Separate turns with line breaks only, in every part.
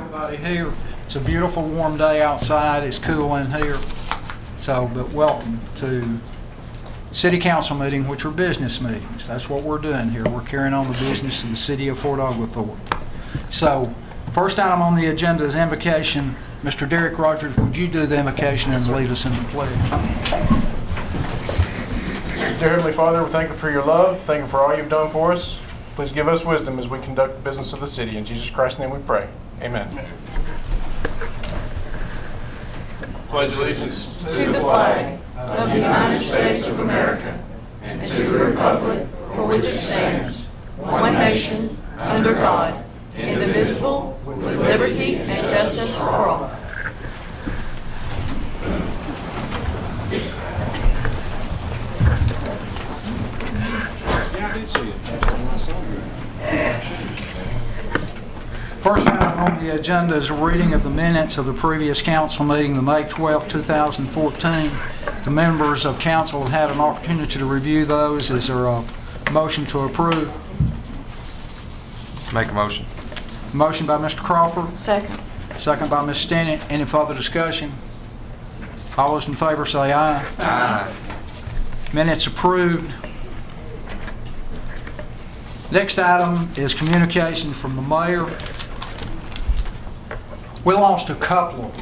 everybody here. It's a beautiful warm day outside. It's cool in here. But welcome to City Council meeting, which are business meetings. That's what we're doing here. We're carrying on the business of the city of Fort Oglethorpe. So, first item on the agenda is invocation. Mr. Derek Rogers, would you do the invocation and lead us in the pledge?
Dear Heavenly Father, we thank you for your love. Thank you for all you've done for us. Please give us wisdom as we conduct the business of the city. In Jesus Christ's name we pray. Amen. Pledge allegiance
to the flag of the United States of America and to the republic for which it stands, one nation, under God, indivisible, with liberty and justice for all.
First item on the agenda is a reading of the minutes of the previous council meeting, the May 12, 2014. The members of council have had an opportunity to review those. Is there a motion to approve?
Make a motion.
Motion by Mr. Crawford.
Second.
Second by Ms. Stinnett. Any further discussion? All those in favor say aye.
Aye.
Minutes approved. Next item is communication from the mayor. We lost a couple of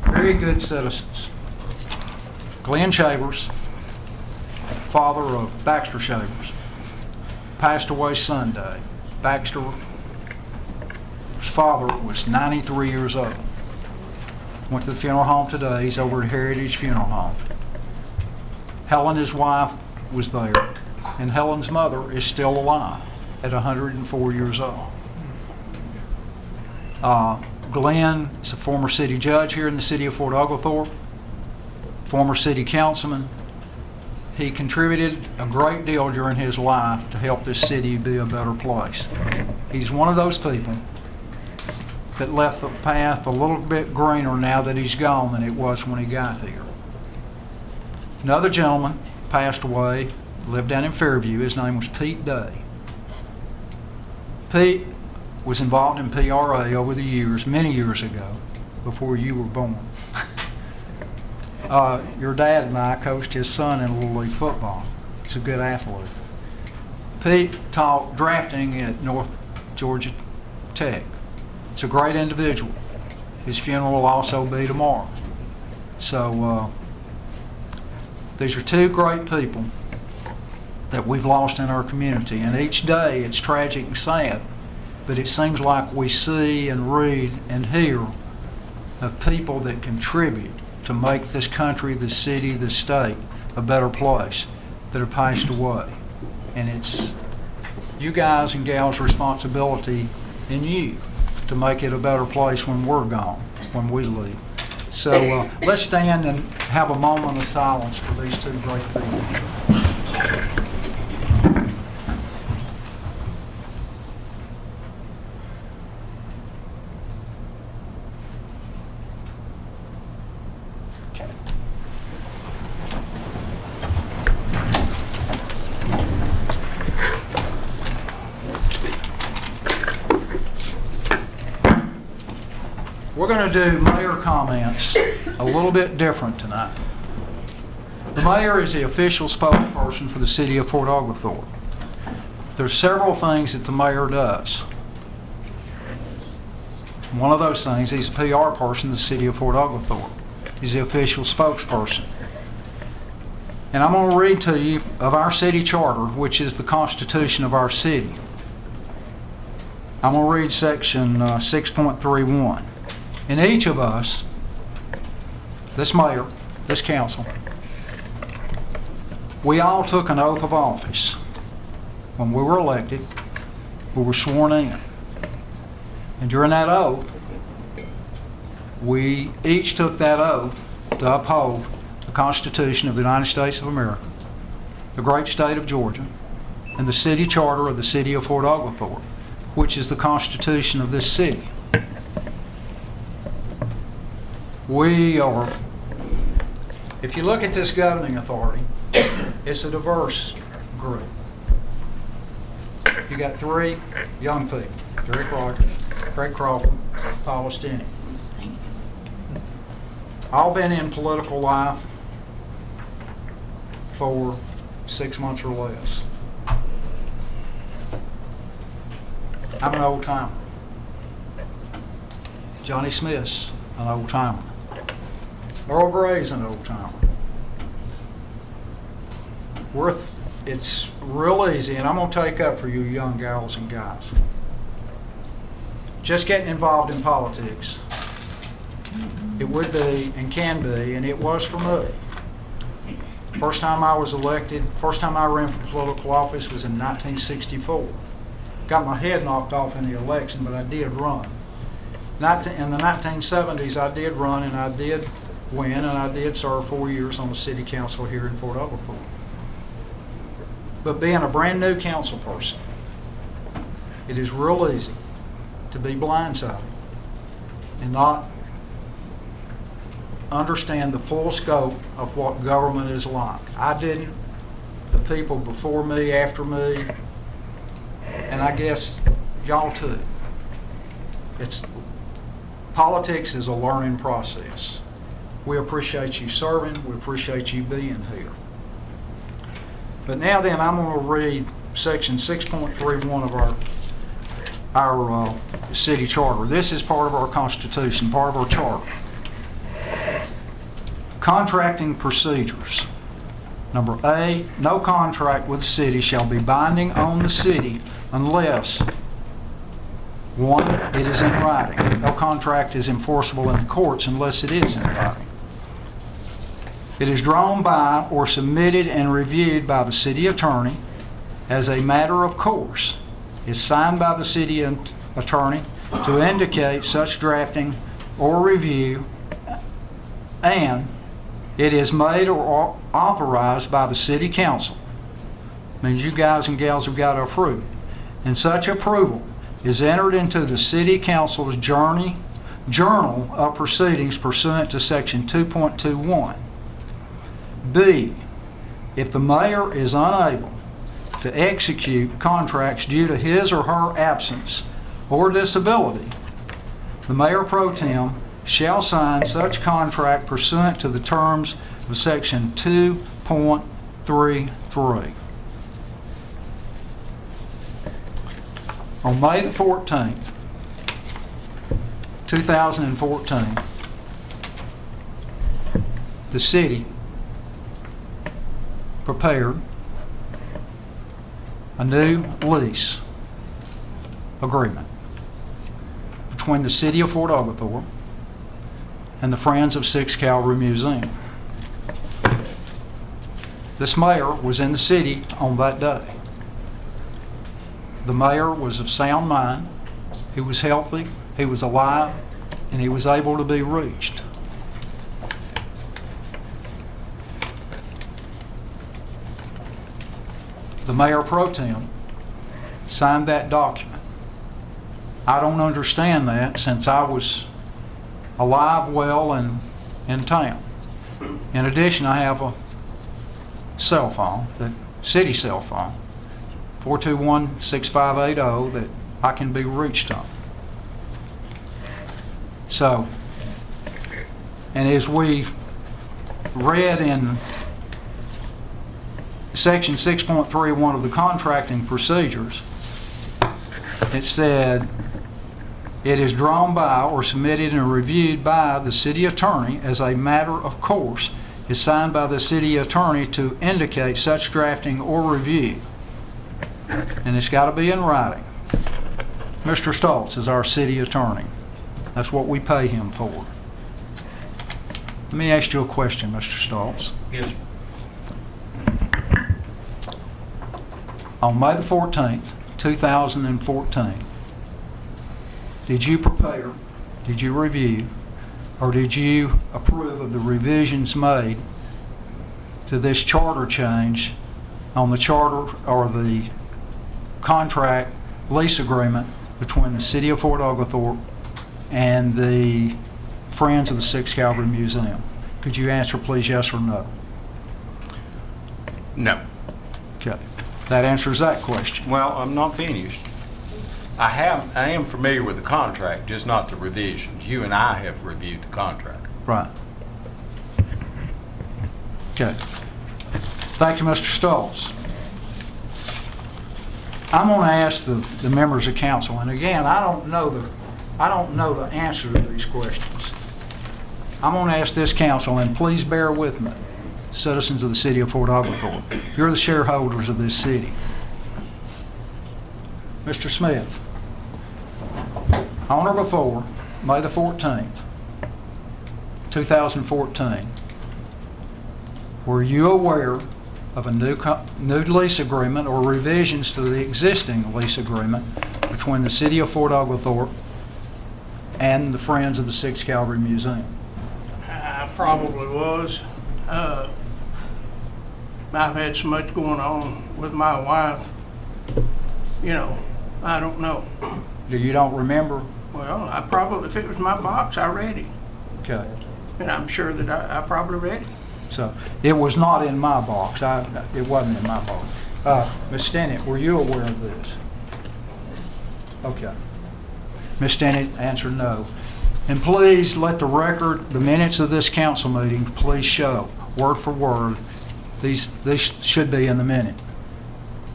very good citizens. Glenn Shavers, father of Baxter Shavers, passed away Sunday. Baxter's father was 93 years old. Went to the funeral home today. He's over at Heritage Funeral Home. Helen, his wife, was there, and Helen's mother is still alive at 104 years old. Glenn is a former city judge here in the city of Fort Oglethorpe, former city councilman. He contributed a great deal during his life to help this city be a better place. He's one of those people that left the path a little bit greener now that he's gone than it was when he got here. Another gentleman passed away, lived down in Fairview. His name was Pete Day. Pete was involved in PRA over the years, many years ago, before you were born. Your dad and I coached his son in Little League football. He's a good athlete. Pete taught drafting at North Georgia Tech. He's a great individual. His funeral will also be tomorrow. So these are two great people that we've lost in our community. And each day it's tragic and sad, but it seems like we see and read and hear of people that contribute to make this country, this city, this state a better place that have passed away. And it's you guys and gals' responsibility and you to make it a better place when we're gone, when we leave. So let's stand and have a moment of silence for these two great people. We're going to do mayor comments a little bit different tonight. The mayor is the official spokesperson for the city of Fort Oglethorpe. There's several things that the mayor does. One of those things, he's a PR person in the city of Fort Oglethorpe. He's the official spokesperson. And I'm going to read to you of our city charter, which is the constitution of our city. I'm going to read section 6.31. And each of us, this mayor, this council, we all took an oath of office. When we were elected, we were sworn in. And during that oath, we each took that oath to uphold the Constitution of the United States of America, the great state of Georgia, and the city charter of the city of Fort Oglethorpe, which is the Constitution of this city. We are, if you look at this governing authority, it's a diverse group. You got three young people, Derek Rogers, Craig Crawford, Palestinian. I've been in political life for 6 months or less. I'm an old timer. Johnny Smith's an old timer. Earl Gray's an old timer. It's real easy, and I'm going to take up for you young gals and guys. Just getting involved in politics. It would be and can be, and it was for me. First time I was elected, first time I ran for political office was in 1964. Got my head knocked off in the election, but I did run. In the 1970s, I did run, and I did win, and I did serve 4 years on the city council here in Fort Oglethorpe. But being a brand new council person, it is real easy to be blindsided and not understand the full scope of what government is like. I didn't, the people before me, after me, and I guess y'all too. Politics is a learning process. We appreciate you serving, we appreciate you being here. But now then, I'm going to read section 6.31 of our city charter. This is part of our Constitution, part of our charter. Contracting procedures. Number A, no contract with the city shall be binding on the city unless, 1, it is in writing. No contract is enforceable in the courts unless it is in writing. It is drawn by or submitted and reviewed by the city attorney as a matter of course, is signed by the city attorney to indicate such drafting or review, and it is made or authorized by the city council. Means you guys and gals have got to approve it. And such approval is entered into the city council's journal of proceedings pursuant to section 2.21. B, if the mayor is unable to execute contracts due to his or her absence or disability, the mayor pro tem shall sign such contract pursuant to the terms of section 2.33. On May the 14th, 2014, the city prepared a new lease agreement between the city of Fort Oglethorpe and the Friends of 6th Cavalry Museum. This mayor was in the city on that day. The mayor was of sound mind, he was healthy, he was alive, and he was able to be reached. The mayor pro tem signed that document. I don't understand that since I was alive, well, and in town. In addition, I have a cell phone, the city cell phone, 421-6580, that I can be reached on. So, and as we read in section 6.31 of the contracting procedures, it said, it is drawn by or submitted and reviewed by the city attorney as a matter of course, is signed by the city attorney to indicate such drafting or review. And it's got to be in writing. Mr. Stoltz is our city attorney. That's what we pay him for. Let me ask you a question, Mr. Stoltz.
Yes, sir.
On May the 14th, 2014, did you prepare, did you review, or did you approve of the revisions made to this charter change on the charter or the contract lease agreement between the city of Fort Oglethorpe and the Friends of the 6th Cavalry Museum? Could you answer please yes or no?
No.
Okay. That answers that question.
Well, I'm not finished. I am familiar with the contract, just not the revisions. You and I have reviewed the contract.
Right. Okay. Thank you, Mr. Stoltz. I'm going to ask the members of council, and again, I don't know the answer to these questions. I'm going to ask this council, and please bear with me, citizens of the city of Fort Oglethorpe. You're the shareholders of this city. Mr. Smith, on or before May the 14th, 2014, were you aware of a new lease agreement or revisions to the existing lease agreement between the city of Fort Oglethorpe and the Friends of the 6th Cavalry Museum?
I probably was. I've had so much going on with my wife, I don't know.
You don't remember?
Well, I probably, if it was my box, I read it.
Okay.
And I'm sure that I probably read it.
So it was not in my box. It wasn't in my box. Ms. Stennett, were you aware of this? Okay. Ms. Stennett answered no. And please let the record, the minutes of this council meeting, please show, word for word, these should be in the minute.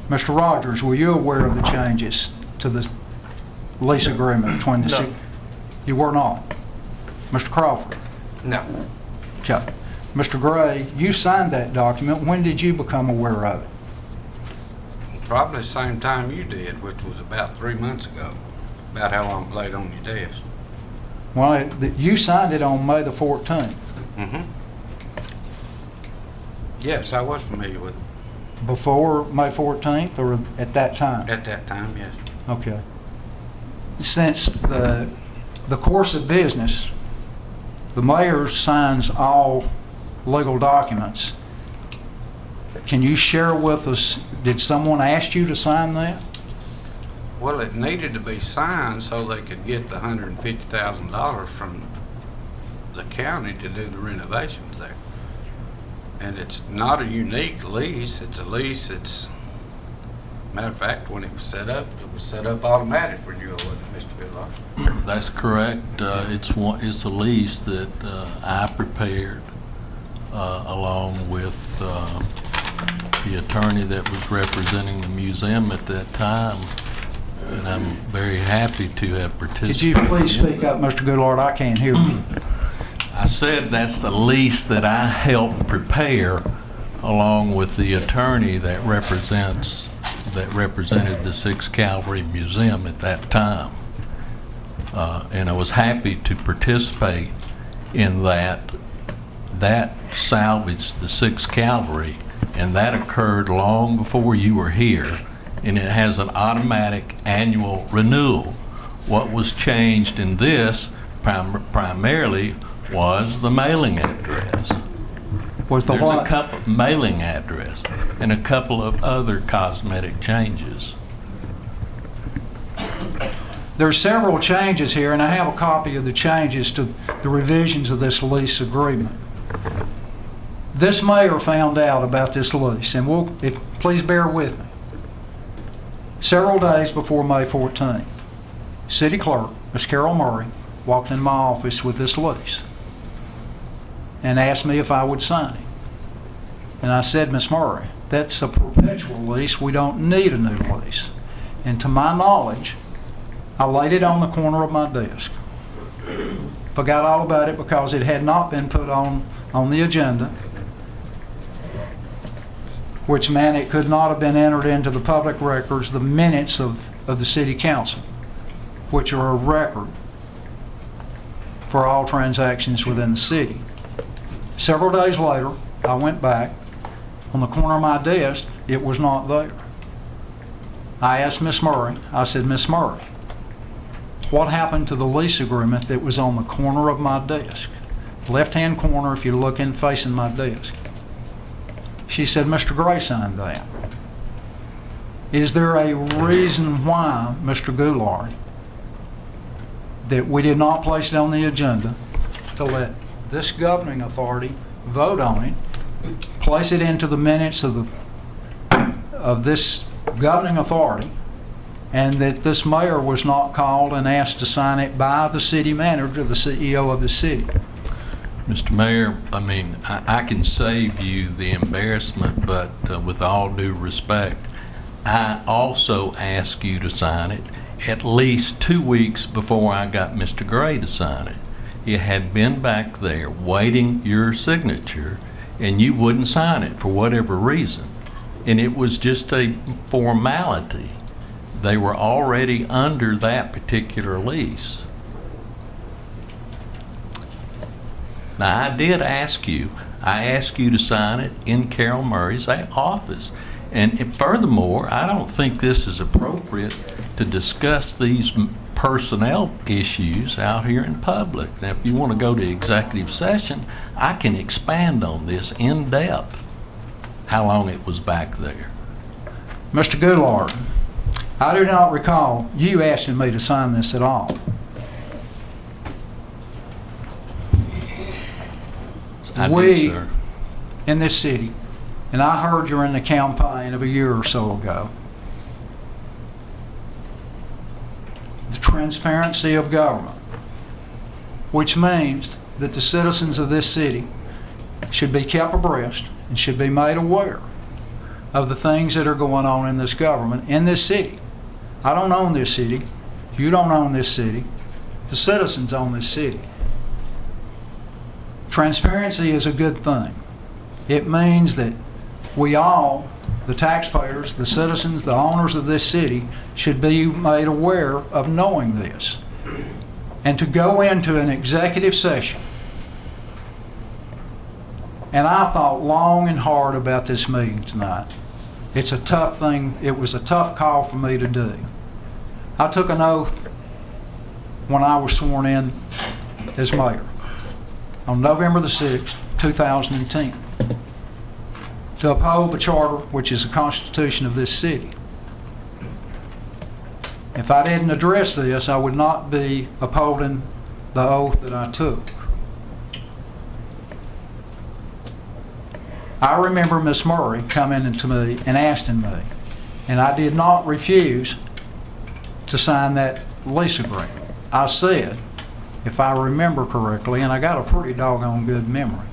Mr. Rogers, were you aware of the changes to the lease agreement between the
No.
You were not. Mr. Crawford?
No.
Okay. Mr. Gray, you signed that document. When did you become aware of it?
Probably the same time you did, which was about 3 months ago. About how long it laid on your desk.
Well, you signed it on May the 14th.
Mm-hmm. Yes, I was familiar with it.
Before May 14th or at that time?
At that time, yes.
Okay. Since the course of business, the mayor signs all legal documents. Can you share with us, did someone ask you to sign that?
Well, it needed to be signed so they could get the $150,000 from the county to do the renovations there. And it's not a unique lease. It's a lease. Matter of fact, when it was set up automatic renewal, wasn't it, Mr. Goodlaw?
That's correct. It's a lease that I prepared along with the attorney that was representing the museum at that time, and I'm very happy to have participated.
Could you please speak up, Mr. Goodlord? I can't hear you.
I said that's the lease that I helped prepare along with the attorney that represented the 6th Cavalry Museum at that time. And I was happy to participate in that. That salvaged the 6th Cavalry, and that occurred long before you were here, and it has an automatic annual renewal. What was changed in this primarily was the mailing address.
Was the
There's
what?
a couple mailing address and a couple of other cosmetic changes.
There's several changes here, and I have a copy of the changes to the revisions of this lease agreement. This mayor found out about this lease, and please bear with me. Several days before May 14th, City Clerk, Ms. Carol Murray, walked in my office with this lease and asked me if I would sign it. And I said, Ms. Murray, that's a perpetual lease. We don't need a new lease. And to my knowledge, I laid it on the corner of my desk. Forgot all about it because it had not been put on the agenda, which meant it could not have been entered into the public records, the minutes of the city council, which are a record for all transactions within the city. Several days later, I went back. On the corner of my desk, it was not there. I asked Miss Murray, I said, Miss Murray, what happened to the lease agreement that was on the corner of my desk? Left-hand corner if you're looking facing my desk. She said, Mr. Gray signed that. Is there a reason why, Mr. Goulart, that we did not place it on the agenda to let this governing authority vote on it, place it into the minutes of this governing authority, and that this mayor was not called and asked to sign it by the city manager, the CEO of the city.
Mr. Mayor, I mean, I can save you the embarrassment, but with all due respect, I also asked you to sign it at least 2 weeks before I got Mr. Gray to sign it. It had been back there waiting your signature, and you wouldn't sign it for whatever reason. And it was just a formality. They were already under that particular lease. Now, I did ask you, I asked you to sign it in Carol Murray's office. And furthermore, I don't think this is appropriate to discuss these personnel issues out here in public. Now, if you want to go to executive session, I can expand on this in depth, how long it was back there.
Mr. Goulart, I do not recall you asking me to sign this at all.
I
We-
did, sir.
In this city, and I heard you're in the campaign of a year or so ago, the transparency of government, which means that the citizens of this city should be kept abreast and should be made aware of the things that are going on in this government, in this city. I don't own this city. You don't own this city. The citizens own this city. Transparency is a good thing. It means that we all, the taxpayers, the citizens, the owners of this city, should be made aware of knowing this. And to go into an executive session, and I thought long and hard about this meeting tonight. It's a tough thing. It was a tough call for me to do. I took an oath when I was sworn in as mayor on November the 6th, 2010, to uphold the charter, which is the constitution of this city. If I didn't address this, I would not be upholding the oath that I took. I remember Miss Murray coming to me and asking me, and I did not refuse to sign that lease agreement. I said, if I remember correctly, and I got a pretty doggone good memory,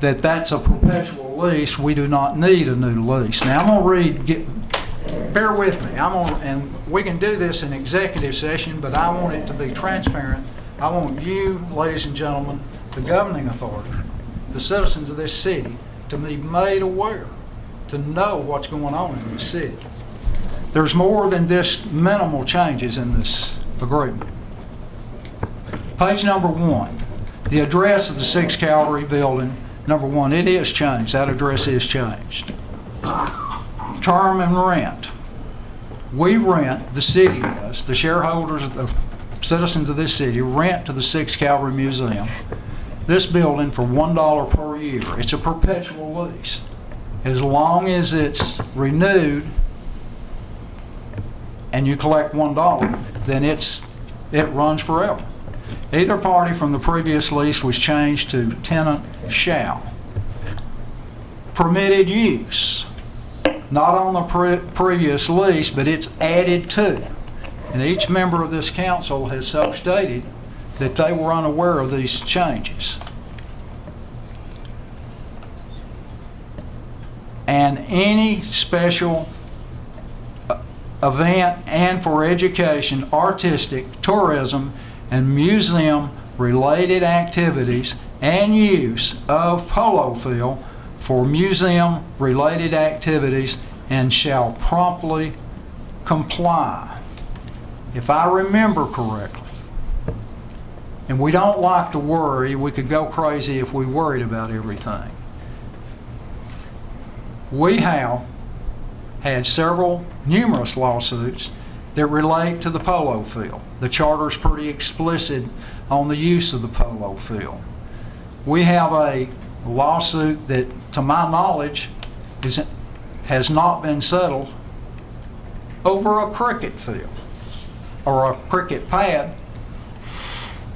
that's a perpetual lease. We do not need a new lease. Now I'm going to read, bear with me, and we can do this in executive session, but I want it to be transparent. I want you, ladies and gentlemen, the governing authority, the citizens of this city, to be made aware, to know what's going on in this city. There's more than this minimal changes in this agreement. Page number 1, the address of the 6th Cavalry building, number 1, it is changed. That address is changed. Term and rent. We rent, the city does, the shareholders, the citizens of this city rent to the 6th Cavalry Museum this building for $1 per year. It's a perpetual lease. As long as it's renewed and you collect $1, then it runs forever. Either party from the previous lease was changed to tenant shall. Permitted use, not on the previous lease, but it's added to. And each member of this council has so stated that they were unaware of these changes. And any special event and for education, artistic, tourism, and museum-related activities and use of polo field for museum-related activities and shall promptly comply. If I remember correctly, and we don't like to worry, we could go crazy if we worried about everything. We have had numerous lawsuits that relate to the polo field. The charter's pretty explicit on the use of the polo field. We have a lawsuit that, to my knowledge, has not been settled over a cricket field or a cricket pad.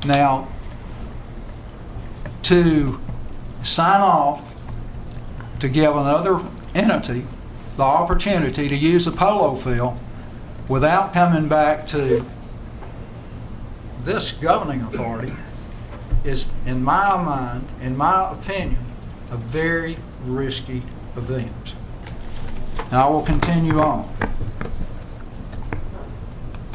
Now, to sign off to give another entity the opportunity to use the polo field without coming back to this governing authority is, in my mind, in my opinion, a very risky event. Now I will continue on.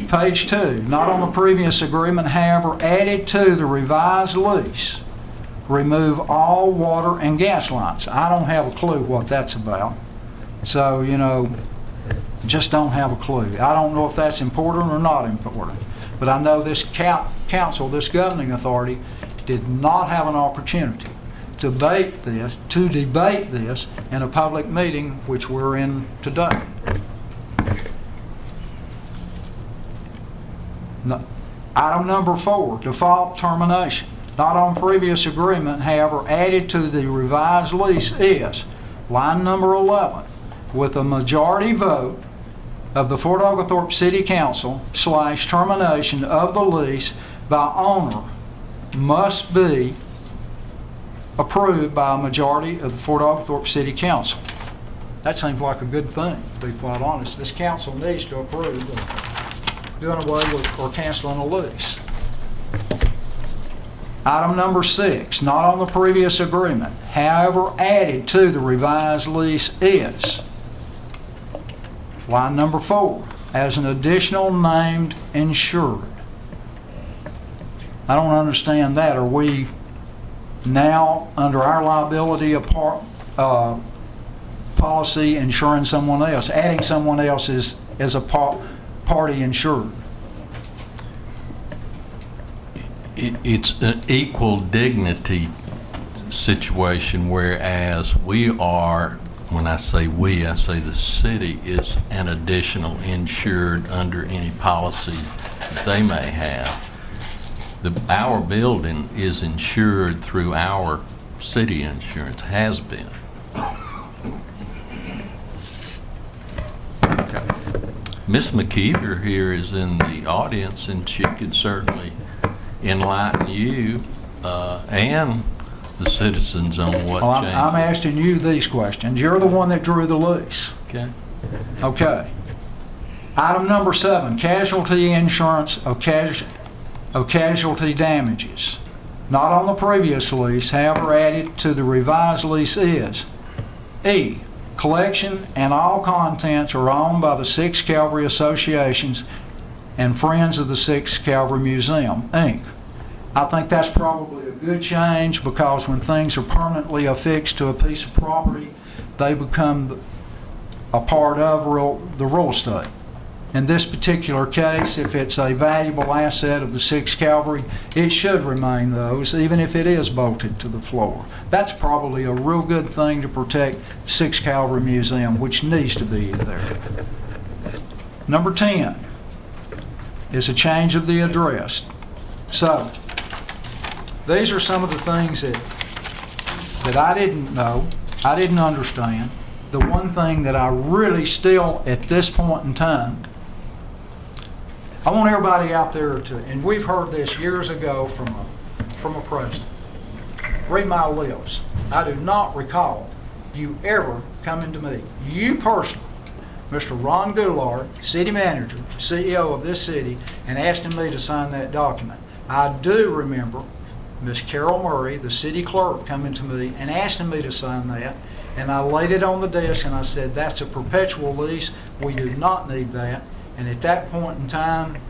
Page 2, not on the previous agreement, however, added to the revised lease, remove all water and gas lines. I don't have a clue what that's about. So, just don't have a clue. I don't know if that's important or not important. But I know this council, this governing authority, did not have an opportunity to debate this in a public meeting, which we're in today. Item number 4, default termination. Not on previous agreement, however, added to the revised lease is line number 11, with a majority vote of the Fort Oglethorpe City Council / termination of the lease by owner must be approved by a majority of the Fort Oglethorpe City Council. That seems like a good thing, to be quite honest. This council needs to approve doing away with or canceling a lease. Item number 6, not on the previous agreement, however added to the revised lease is line number 4, as an additional named insured. I don't understand that. Are we now, under our liability policy, insuring someone else, adding someone else as a party insured?
It's an equal dignity situation, whereas we are, when I say we, I say the city is an additional insured under any policy they may have. Our building is insured through our city insurance, has been. Miss McKeever here is in the audience, and she could certainly enlighten you and the citizens on what
Well,
changed.
I'm asking you these questions. You're the one that drew the lease.
Okay.
Okay. Item number 7, casualty insurance of casualty damages. Not on the previous lease, however added to the revised lease is E, collection and all contents are owned by the 6th Cavalry Associations and Friends of the 6th Cavalry Museum, Inc. I think that's probably a good change, because when things are permanently affixed to a piece of property, they become a part of the real estate. In this particular case, if it's a valuable asset of the 6th Cavalry, it should remain those, even if it is bolted to the floor. That's probably a real good thing to protect 6th Cavalry Museum, which needs to be there. Number 10 is a change of the address. So, these are some of the things that I didn't know, I didn't understand. The one thing that I really still, at this point in time, I want everybody out there to, and we've heard this years ago from a president. Read my lips. I do not recall you ever coming to me, you personally, Mr. Ron Goulart, city manager, CEO of this city, and asking me to sign that document. I do remember Miss Carol Murray, the city clerk, coming to me and asking me to sign that, and I laid it on the desk and I said, that's a perpetual lease, we do not need that. And at that point in time,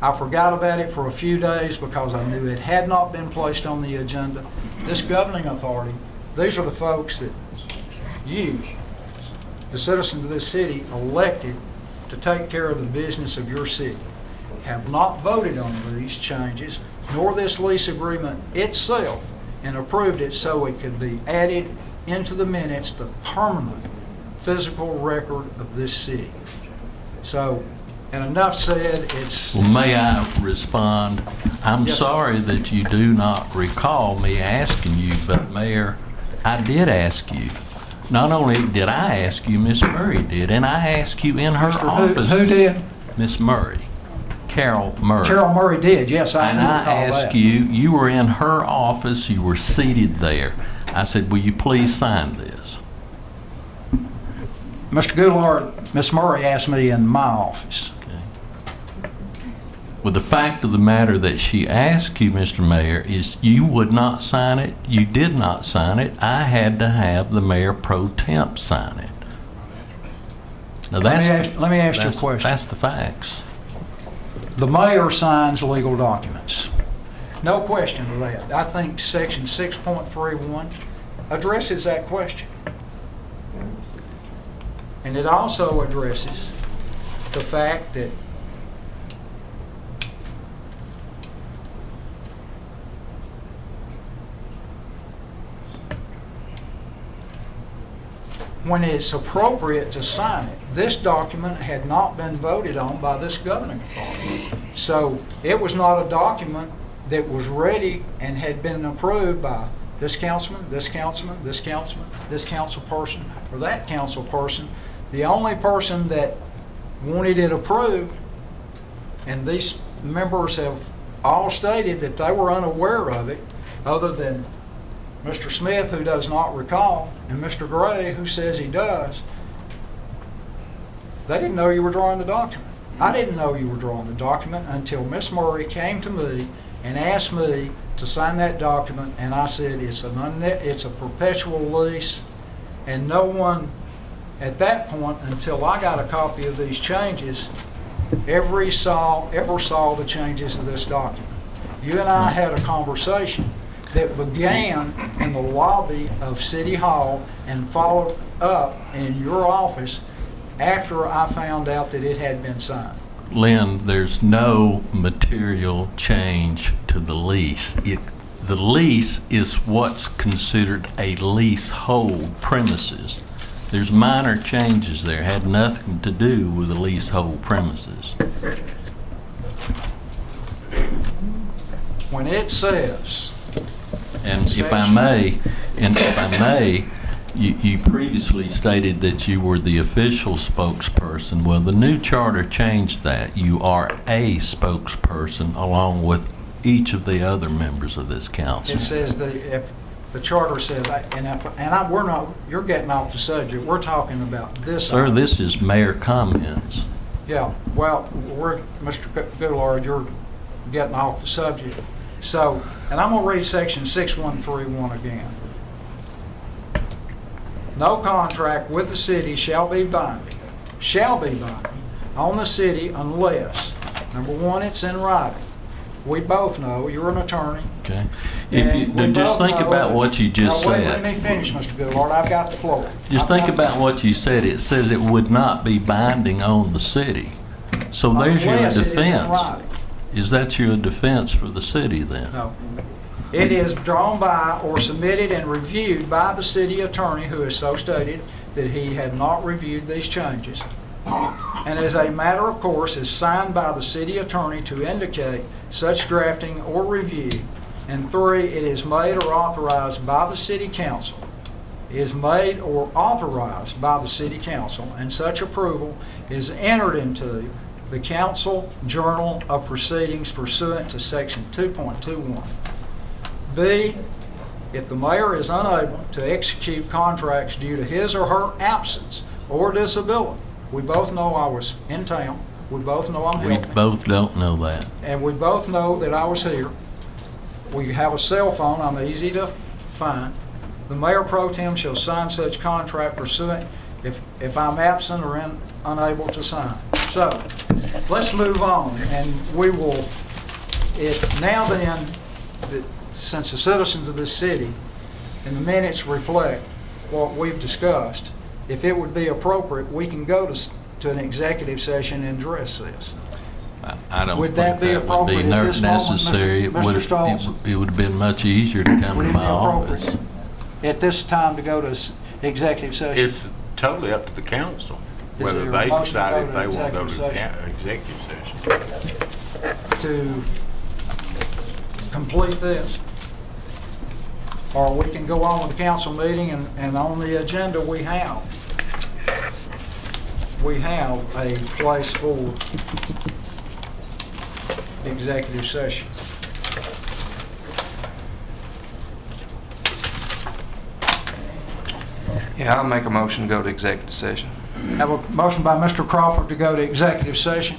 I forgot about it for a few days because I knew it had not been placed on the agenda. This governing authority, these are the folks that you, the citizens of this city, elected to take care of the business of your city, have not voted on these changes, nor this lease agreement itself, and approved it so it could be added into the minutes, the permanent physical record of this city. So, and enough said, it's...
Well, may I respond? I'm
Yes, sir.
sorry that you do not recall me asking you, but Mayor, I did ask you. Not only did I ask you, Miss Murray did, and I asked you in her office.
Who did?
Miss Murray, Carol Murray.
Carol Murray did, yes, I
And
do
I
recall
asked
that.
you were in her office, you were seated there. I said, will you please sign this?
Mr. Goulart, Miss Murray asked me in my office.
Well, the fact of the matter that she asked you, Mr. Mayor, is you would not sign it. You did not sign it. I had to have the mayor pro temp sign it. Now
Let me ask you a
that's-
question.
That's the facts.
The mayor signs legal documents. No question of that. I think section 6.31 addresses that question. And it also addresses the fact that when it's appropriate to sign it, this document had not been voted on by this governing authority. So it was not a document that was ready and had been approved by this councilman, this councilman, this councilman, this council person, or that council person. The only person that wanted it approved, and these members have all stated that they were unaware of it, other than Mr. Smith, who does not recall, and Mr. Gray, who says he does. They didn't know you were drawing the document. I didn't know you were drawing the document until Miss Murray came to me and asked me to sign that document, and I said it's a perpetual lease, and no one at that point, until I got a copy of these changes, ever saw the changes of this document. You and I had a conversation that began in the lobby of City Hall and followed up in your office after I found out that it had been signed.
Lynn, there's no material change to the lease. The lease is what's considered a leasehold premises. There's minor changes there, had nothing to do with the leasehold premises.
When it says,
And if I may, you previously stated that you were the official spokesperson. Well, the new charter changed that. You are a spokesperson along with each of the other members of this council.
it says if the charter says, we're not, you're getting off the subject, we're talking about this.
Sir, this is mayor comments.
Yeah, well, Mr. Goulart, you're getting off the subject. So, and I'm going to read section 6131 again. No contract with the city shall be binding on the city unless, number one, it's in writing. We both know, you're an attorney.
Okay. If you
and we
just
both
think
know
about
that-
what you just
Now, wait,
said.
let me finish, Mr. Goulart. I've got the floor.
Just think about what you said. It says it would not be binding on the city. So there's your
Unless it is in
defense.
writing.
Is that your defense for the city then?
No. It is drawn by or submitted and reviewed by the city attorney who has so stated that he had not reviewed these changes. And as a matter of course is signed by the city attorney to indicate such drafting or review. And three, it is made or authorized by the city council. Is made or authorized by the city council, and such approval is entered into the council journal of proceedings pursuant to section 2.21. B, if the mayor is unable to execute contracts due to his or her absence or disability, we both know I was in town, we both know I'm
We
healthy,
both don't know that.
and we both know that I was here. We have a cell phone, I'm easy to find. The mayor pro tem shall sign such contract pursuant if I'm absent or unable to sign. So, let's move on, and we will, now then, since the citizens of this city and the minutes reflect what we've discussed, if it would be appropriate, we can go to an executive session and address this.
I don't
Would
think
that be
that would be
appropriate at this moment,
necessary.
Mr. Stolz?
It would have been much easier to come
Would
to
it be
my office.
appropriate at this time to go to executive session?
It's totally up to the council,
Is
whether
there a
they
motion to
decide
go
if
to
they want to go
executive
to
session?
executive session.
To complete this? Or we can go on with the council meeting, and on the agenda we have a place for executive session.
Yeah, I'll make a motion to go to executive session.
Have a motion by Mr. Crawford to go to executive session.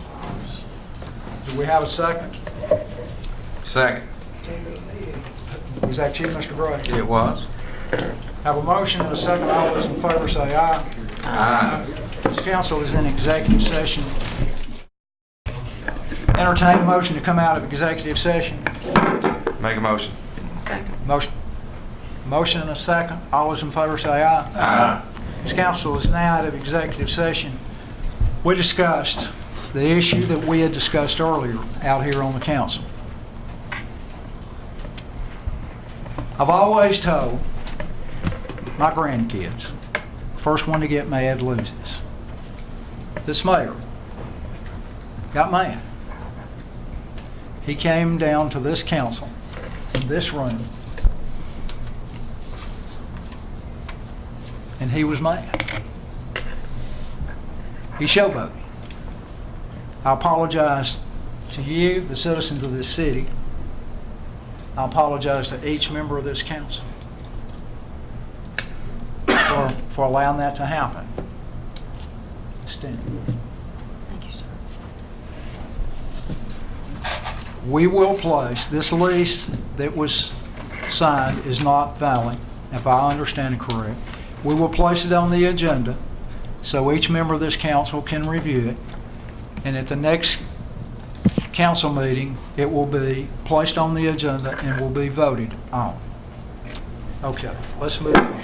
Do we have a second?
Second.
Was that you, Mr. Gray?
It was.
Have a motion and a second. All those in favor say aye.
Aye.
This council is in executive session. Entertain a motion to come out of executive session.
Make a motion.
Second.
Motion and a second. All those in favor say aye.
Aye.
This council is now out of executive session. We discussed the issue that we had discussed earlier out here on the council. I've always told my grandkids, first one to get mad loses. This mayor got mad. He came down to this council, in this room, and he was mad. He showboated. I apologize to you, the citizens of this city. I apologize to each member of this council for allowing that to happen. Stand.
Thank you, sir.
We will place, this lease that was signed is not valid, if I understand it correct. We will place it on the agenda so each member of this council can review it. And at the next council meeting, it will be placed on the agenda and will be voted on. Okay, let's move on.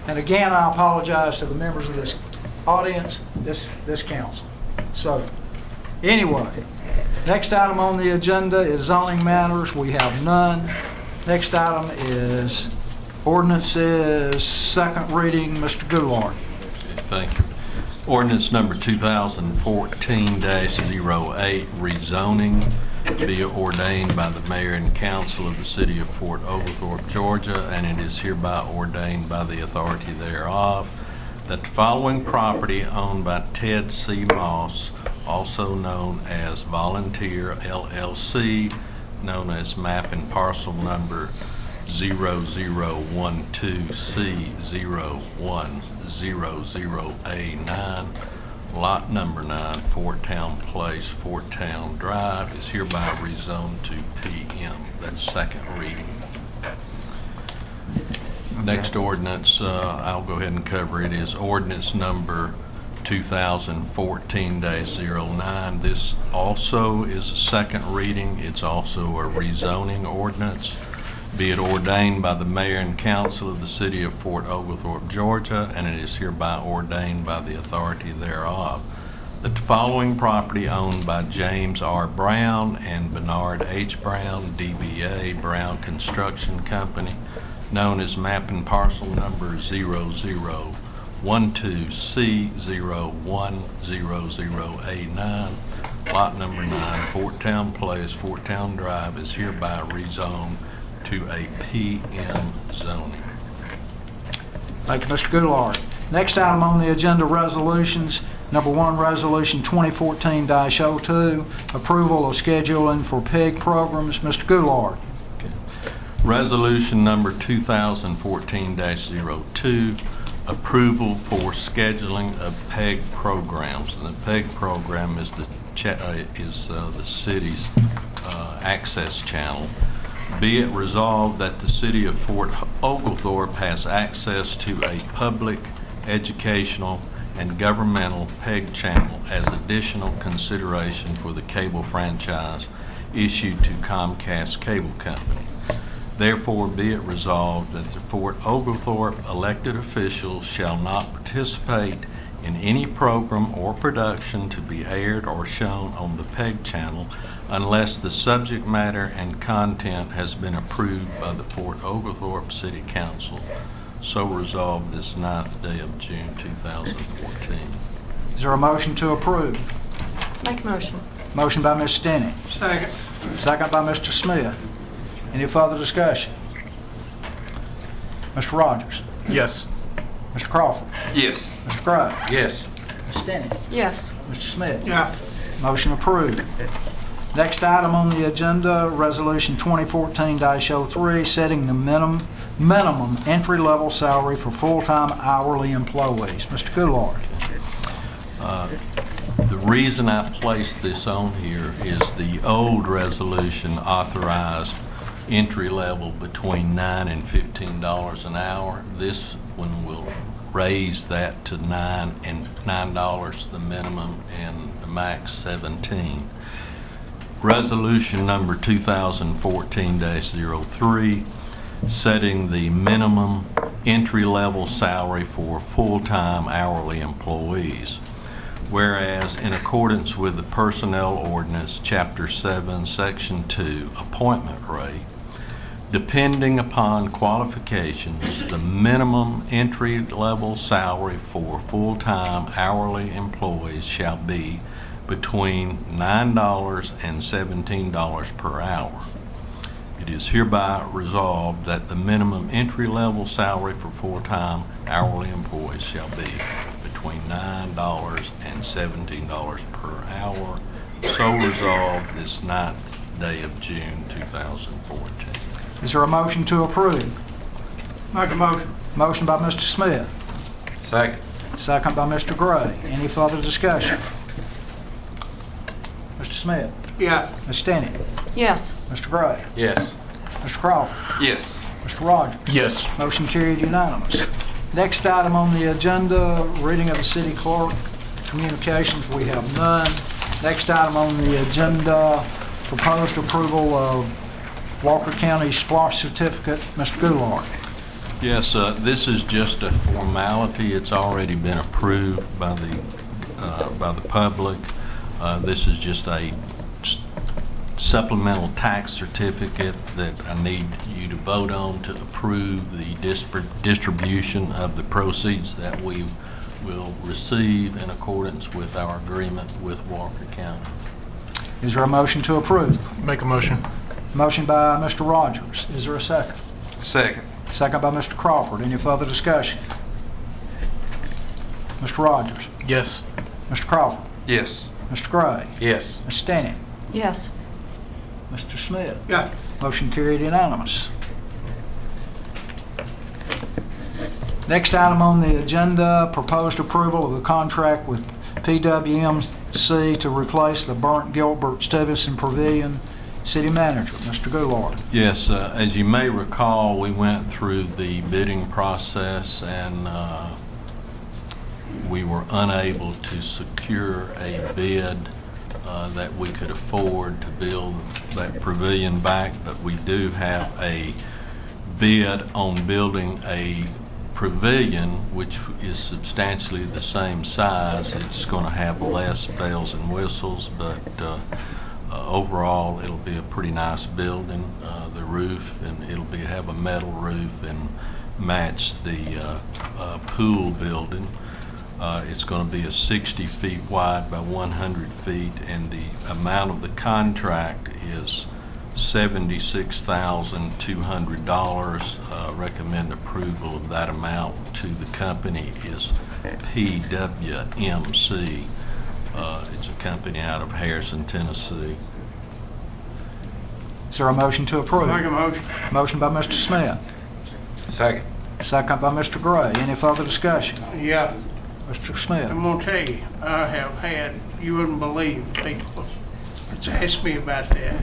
And again, I apologize to the members of this audience, this council. So, anyway, next item on the agenda is zoning matters. We have none. Next item is ordinances, second reading. Mr. Goulart.
Thank you. Ordinance number 2014-08, rezoning, be ordained by the mayor and council of the city of Fort Oglethorpe, Georgia, and it is hereby ordained by the authority thereof that the following property owned by Ted C. Moss, also known as Volunteer LLC, known as map and parcel number 0012C0100A9, lot number 9, Fort Town Place, Fort Town Drive, is hereby rezoned to PM. That's second reading. Next ordinance, I'll go ahead and cover it, is ordinance number 2014-09. This also is a second reading. It's also a rezoning ordinance. Be it ordained by the mayor and council of the city of Fort Oglethorpe, Georgia, and it is hereby ordained by the authority thereof that the following property owned by James R. Brown and Bernard H. Brown, DBA Brown Construction Company, known as map and parcel number 0012C0100A9, lot number 9, Fort Town Place, Fort Town Drive, is hereby rezoned to a PM zoning.
Thank you, Mr. Goulart. Next item on the agenda, resolutions. Number 1, Resolution 2014-02, approval of scheduling for PEG programs. Mr. Goulart.
Resolution number 2014-02, approval for scheduling of PEG programs. And the PEG program is the city's access channel. Be it resolved that the city of Fort Oglethorpe has access to a public, educational, and governmental PEG channel as additional consideration for the cable franchise issued to Comcast Cable Company. Therefore, be it resolved that the Fort Oglethorpe elected officials shall not participate in any program or production to be aired or shown on the PEG channel unless the subject matter and content has been approved by the Fort Oglethorpe City Council. So resolved this 9th day of June 2014.
Is there a motion to approve?
Make a motion.
Motion by Ms. Stinney.
Second.
Second by Mr. Smith. Any further discussion? Mr. Rogers.
Yes.
Mr. Crawford.
Yes.
Mr. Gray.
Yes.
Ms. Stinney.
Yes.
Mr. Smith.
Yeah.
Motion approved. Next item on the agenda, Resolution 2014-03, setting the minimum entry-level salary for full-time hourly employees. Mr. Goulart.
The reason I placed this on here is the old resolution authorized entry level between $9 and $15 an hour. This one will raise that to $9 the minimum and the max 17. Resolution number 2014-03, setting the minimum entry-level salary for full-time hourly employees. Whereas in accordance with the Personnel Ordinance, Chapter 7, Section 2, Appointment Rate, depending upon qualifications, the minimum entry-level salary for full-time hourly employees shall be between $9 and $17 per hour. It is hereby resolved that the minimum entry-level salary for full-time hourly employees shall be between $9 and $17 per hour. So resolved this 9th day of June 2014.
Is there a motion to approve?
Make a motion.
Motion by Mr. Smith,
Second.
second by Mr. Gray. Any further discussion? Mr. Smith,
Yeah.
Ms. Stenney,
Yes.
Mr. Gray,
Yes.
Mr. Crawford,
Yes.
Mr. Rogers.
Yes.
Motion carried unanimous. Next item on the agenda, reading of the city clerk communications, we have none. Next item on the agenda, proposed approval of Walker County SPLOST certificate. Mr. Goulart.
Yes, this is just a formality. It's already been approved by the public. This is just a supplemental tax certificate that I need you to vote on to approve the distribution of the proceeds that we will receive in accordance with our agreement with Walker County.
Is there a motion to approve?
Make a motion.
Motion by Mr. Rogers. Is there a second?
Second.
Second by Mr. Crawford. Any further discussion? Mr. Rogers.
Yes.
Mr. Crawford.
Yes.
Mr. Gray.
Yes.
Ms. Stenney.
Yes.
Mr. Smith.
Yeah.
Motion carried unanimous. Next item on the agenda, proposed approval of the contract with PWMC to replace the burnt Gilbert Stuyvesant Pavilion. City Manager, Mr. Goulart.
Yes, as you may recall, we went through the bidding process and we were unable to secure a bid that we could afford to build that pavilion back, but we do have a bid on building a pavilion which is substantially the same size. It's going to have less bells and whistles, but overall it'll be a pretty nice building. The roof, and it'll have a metal roof and match the pool building. It's going to be a 60 feet wide by 100 feet, and the amount of the contract is $76,200. Recommend approval of that amount to the company is PWMC. It's a company out of Harrison, Tennessee.
Is there a motion to approve?
Make a motion.
Motion by Mr. Smith,
Second.
second by Mr. Gray. Any further discussion?
Yeah.
Mr. Smith.
I'm gonna tell you, I have had, you wouldn't believe people that's asked me about that.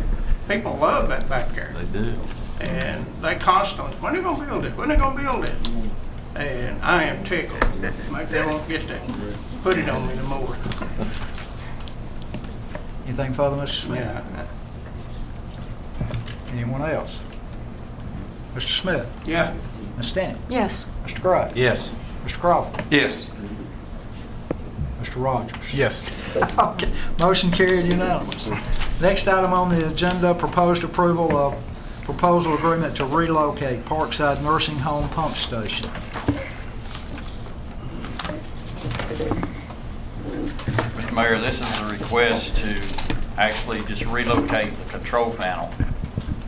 People love that back there.
They do.
And they constantly, when are they gonna build it? When are they gonna build it? And I am tickled. Maybe they won't get to put it on me no more.
Anything further, Mr. Smith?
Yeah.
Anyone else? Mr. Smith,
Yeah.
Ms. Stenney,
Yes.
Mr. Gray,
Yes.
Mr. Crawford,
Yes.
Mr. Rogers.
Yes.
Okay, motion carried unanimous. Next item on the agenda, proposed approval of proposal agreement to relocate Parkside Nursing Home Pump Station.
Mr. Mayor, this is a request to actually just relocate the control panel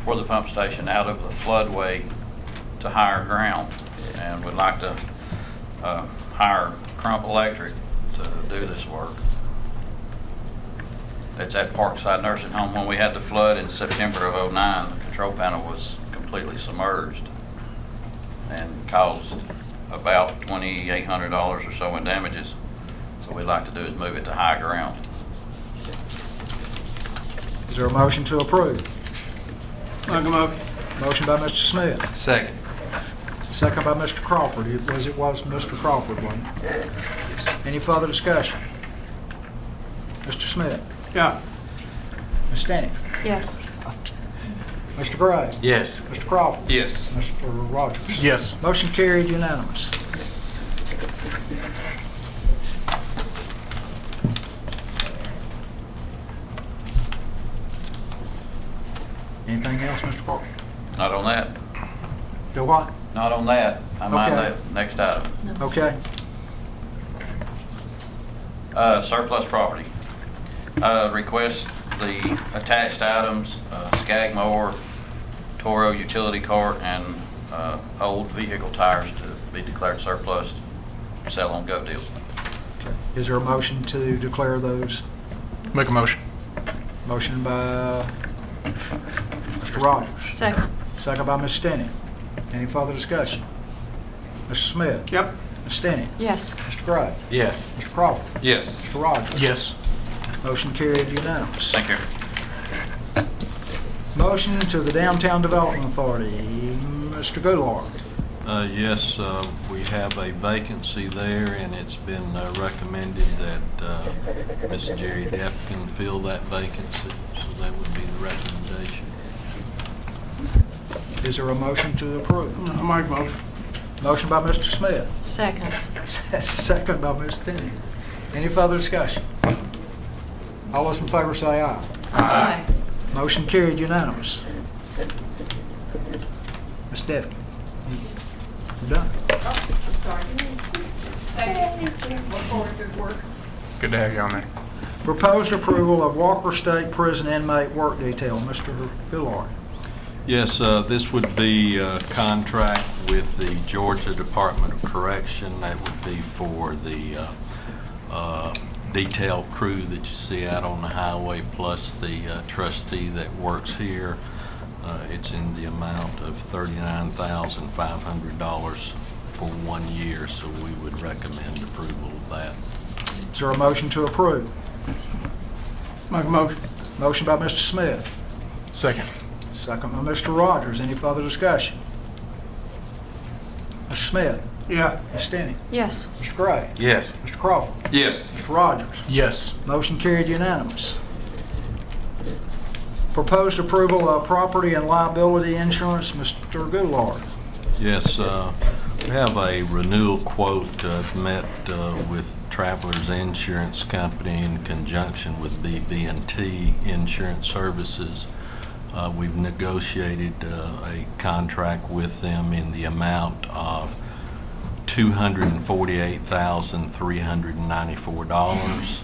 for the pump station out of the floodway to higher ground. And we'd like to hire Crump Electric to do this work. It's at Parkside Nursing Home. When we had the flood in September of '09, the control panel was completely submerged and caused about $2,800 or so in damages. So what we'd like to do is move it to high ground.
Is there a motion to approve?
Make a motion.
Motion by Mr. Smith,
Second.
second by Mr. Crawford. It was Mr. Crawford, wasn't it? Any further discussion? Mr. Smith?
Yeah.
Ms. Stanley?
Yes.
Mr. Gray?
Yes.
Mr. Crawford?
Yes.
Mr. Rogers?
Yes.
Motion carried unanimous. Anything else, Mr. Crawford?
Not on that.
Do what?
Not on that. I mind
Okay.
that next item.
Okay.
Surplus property. Request the attached items, Skag mower, Toro utility cart, and old vehicle tires to be declared surplus, sell on go deals.
Is there a motion to declare those?
Make a motion.
Motion by Mr. Rogers,
Second.
second by Ms. Stinney. Any further discussion? Mr. Smith?
Yep.
Ms. Stinney?
Yes.
Mr. Gray?
Yes.
Mr. Crawford?
Yes.
Mr. Rogers?
Yes.
Motion carried unanimous.
Thank you.
Motion to the Downtown Development Authority, Mr. Goulart.
Yes, we have a vacancy there, and it's been recommended that Ms. Jerry Depp can fill that vacancy, so that would be the recommendation.
Is there a motion to approve?
I make a motion.
Motion by Mr. Smith,
Second.
second by Ms. Stinney. Any further discussion? All those in favor say aye.
Aye.
Motion carried unanimous. Ms. Depp, you're done.
Good to have you on there.
Proposed approval of Walker State Prison inmate work detail, Mr. Goulart.
Yes, this would be a contract with the Georgia Department of Correction. That would be for the detail crew that you see out on the highway, plus the trustee that works here. It's in the amount of $39,500 for 1 year, so we would recommend approval of that.
Is there a motion to approve?
Make a motion.
Motion by Mr. Smith,
Second.
second by Mr. Rogers. Any further discussion? Mr. Smith,
Yeah.
Ms. Stinney,
Yes.
Mr. Gray,
Yes.
Mr. Crawford,
Yes.
Mr. Rogers.
Yes.
Motion carried unanimous. Proposed approval of property and liability insurance, Mr. Goulart.
Yes, we have a renewal quote met with Travelers Insurance Company in conjunction with BB&T Insurance Services. We've negotiated a contract with them in the amount of $248,394.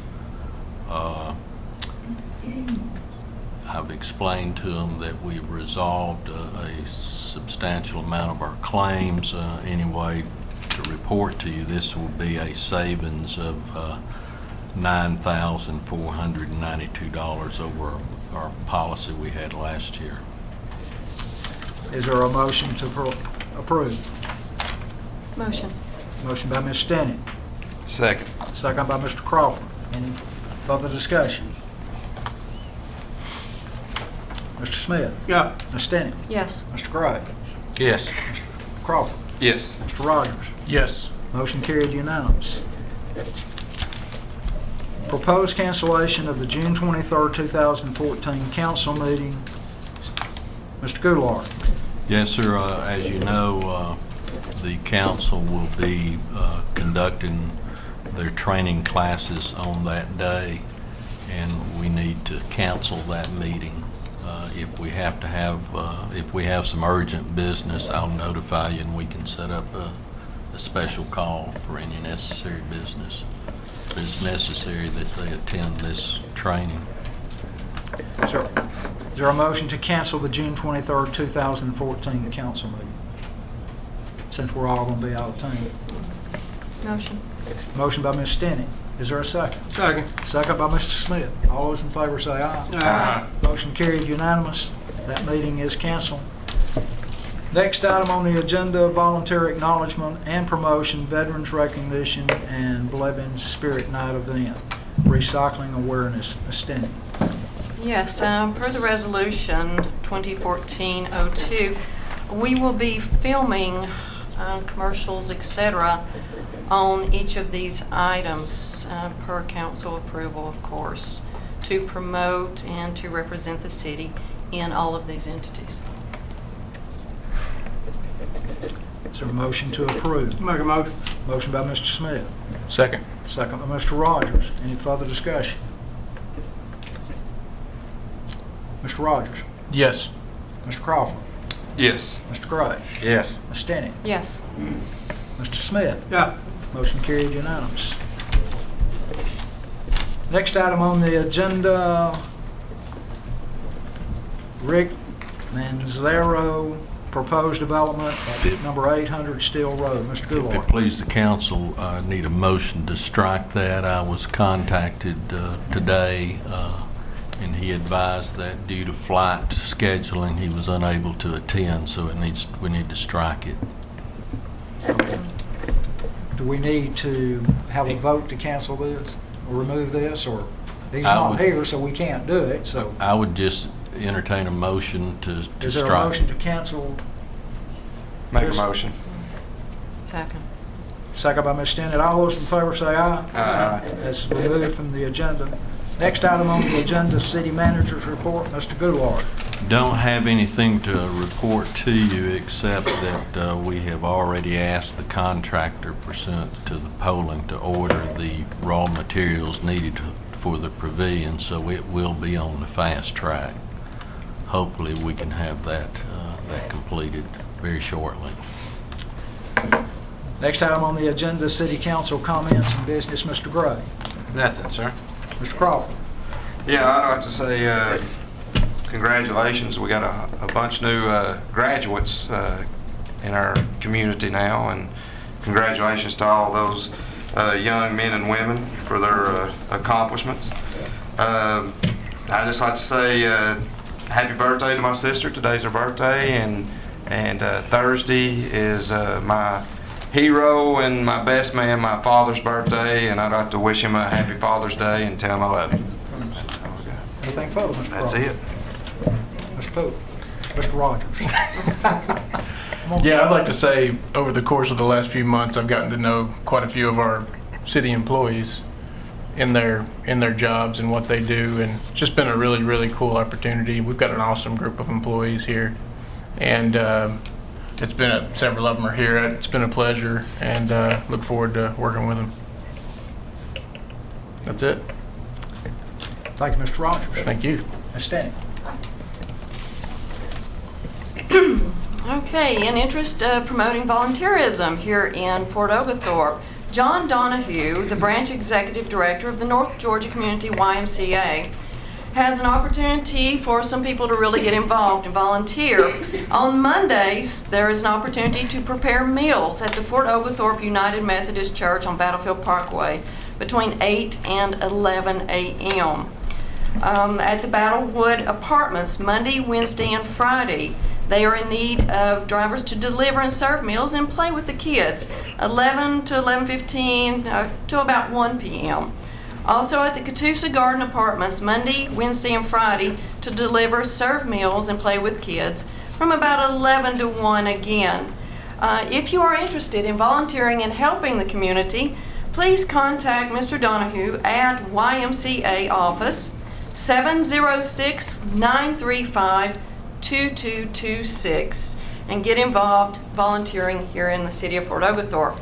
I've explained to them that we've resolved a substantial amount of our claims. Anyway, to report to you, this will be a savings of $9,492 over our policy we had last year.
Is there a motion to approve?
Motion.
Motion by Ms. Stinney,
Second.
second by Mr. Crawford. Any further discussion? Mr. Smith,
Yeah.
Ms. Stinney,
Yes.
Mr. Gray,
Yes.
Mr. Crawford,
Yes.
Mr. Rogers.
Yes.
Motion carried unanimous. Proposed cancellation of the June 23rd, 2014 council meeting. Mr. Goulart.
Yes, sir. As you know, the council will be conducting their training classes on that day, and we need to cancel that meeting. If we have to have, if we have some urgent business, I'll notify you and we can set up a special call for any necessary business. It's necessary that they attend this training.
Is there a motion to cancel the June 23rd, 2014 council meeting? Since we're all going to be out of town.
Motion.
Motion by Ms. Stinney. Is there a second?
Second.
Second by Mr. Smith. All those in favor say aye.
Aye.
Motion carried unanimous. That meeting is canceled. Next item on the agenda, voluntary acknowledgement and promotion, veterans recognition, and Blevins Spirit Night event, recycling awareness. Ms. Stinney.
Yes, per the resolution 2014-02, we will be filming commercials, etc., on each of these items per council approval, of course, to promote and to represent the city in all of these entities.
Is there a motion to approve?
Make a motion.
Motion by Mr. Smith,
Second.
second by Mr. Rogers. Any further discussion? Mr. Rogers?
Yes.
Mr. Crawford?
Yes.
Mr. Gray?
Yes.
Ms. Stinney?
Yes.
Mr. Smith?
Yeah.
Motion carried unanimous. Next item on the agenda, Rick Manzaro, proposed development at number 800 Steel Road. Mr.
If it
Goulart.
please the council, I need a motion to strike that. I was contacted today, and he advised that due to flight scheduling, he was unable to attend, so we need to strike it.
Do we need to have a vote to cancel this or remove this, or he's
I
not
would-
here, so we can't do it, so
I would just entertain a motion to
is there a
strike.
motion to cancel?
Make a
Yes.
motion.
Second.
Second by Ms. Stinnett. All those in favor say aye.
Aye.
That's removed from the agenda. Next item on the agenda, city manager's report. Mr. Goulart.
Don't have anything to report to you except that we have already asked the contractor pursuant to the polling to order the raw materials needed for the pavilion, so it will be on the fast track. Hopefully we can have that completed very shortly.
Next item on the agenda, city council comments and business. Mr. Gray.
Nothing, sir.
Mr. Crawford.
Yeah, I'd like to say congratulations. We got a bunch of new graduates in our community now, and congratulations to all those young men and women for their accomplishments. I'd just like to say happy birthday to my sister. Today's her birthday, and Thursday is my hero and my best man, my father's birthday, and I'd like to wish him a happy Father's Day and tell him I love him.
Anything further, Mr.
That's
Crawford?
it.
Mr. Pope. Mr. Rogers.
Yeah, I'd like to say over the course of the last few months, I've gotten to know quite a few of our city employees in their jobs and what they do, and just been a really, really cool opportunity. We've got an awesome group of employees here, and it's been several of them are here. It's been a pleasure, and look forward to working with them. That's it.
Thank you, Mr. Rogers.
Thank you.
Ms. Stinnett.
Okay, in interest of promoting volunteerism here in Fort Oglethorpe, John Donahue, the branch executive director of the North Georgia Community YMCA, has an opportunity for some people to really get involved and volunteer. On Mondays, there is an opportunity to prepare meals at the Fort Oglethorpe United Methodist Church on Battlefield Parkway between 8 and 11 a.m. At the Battlewood Apartments, Monday, Wednesday, and Friday. They are in need of drivers to deliver and serve meals and play with the kids, 11 to 11:15 to about 1 p.m. Also at the Catoosa Garden Apartments, Monday, Wednesday, and Friday to deliver, serve meals, and play with kids from about 11 to 1 again. If you are interested in volunteering and helping the community, please contact Mr. Donahue at YMCA office 706-935-2226 and get involved volunteering here in the city of Fort Oglethorpe.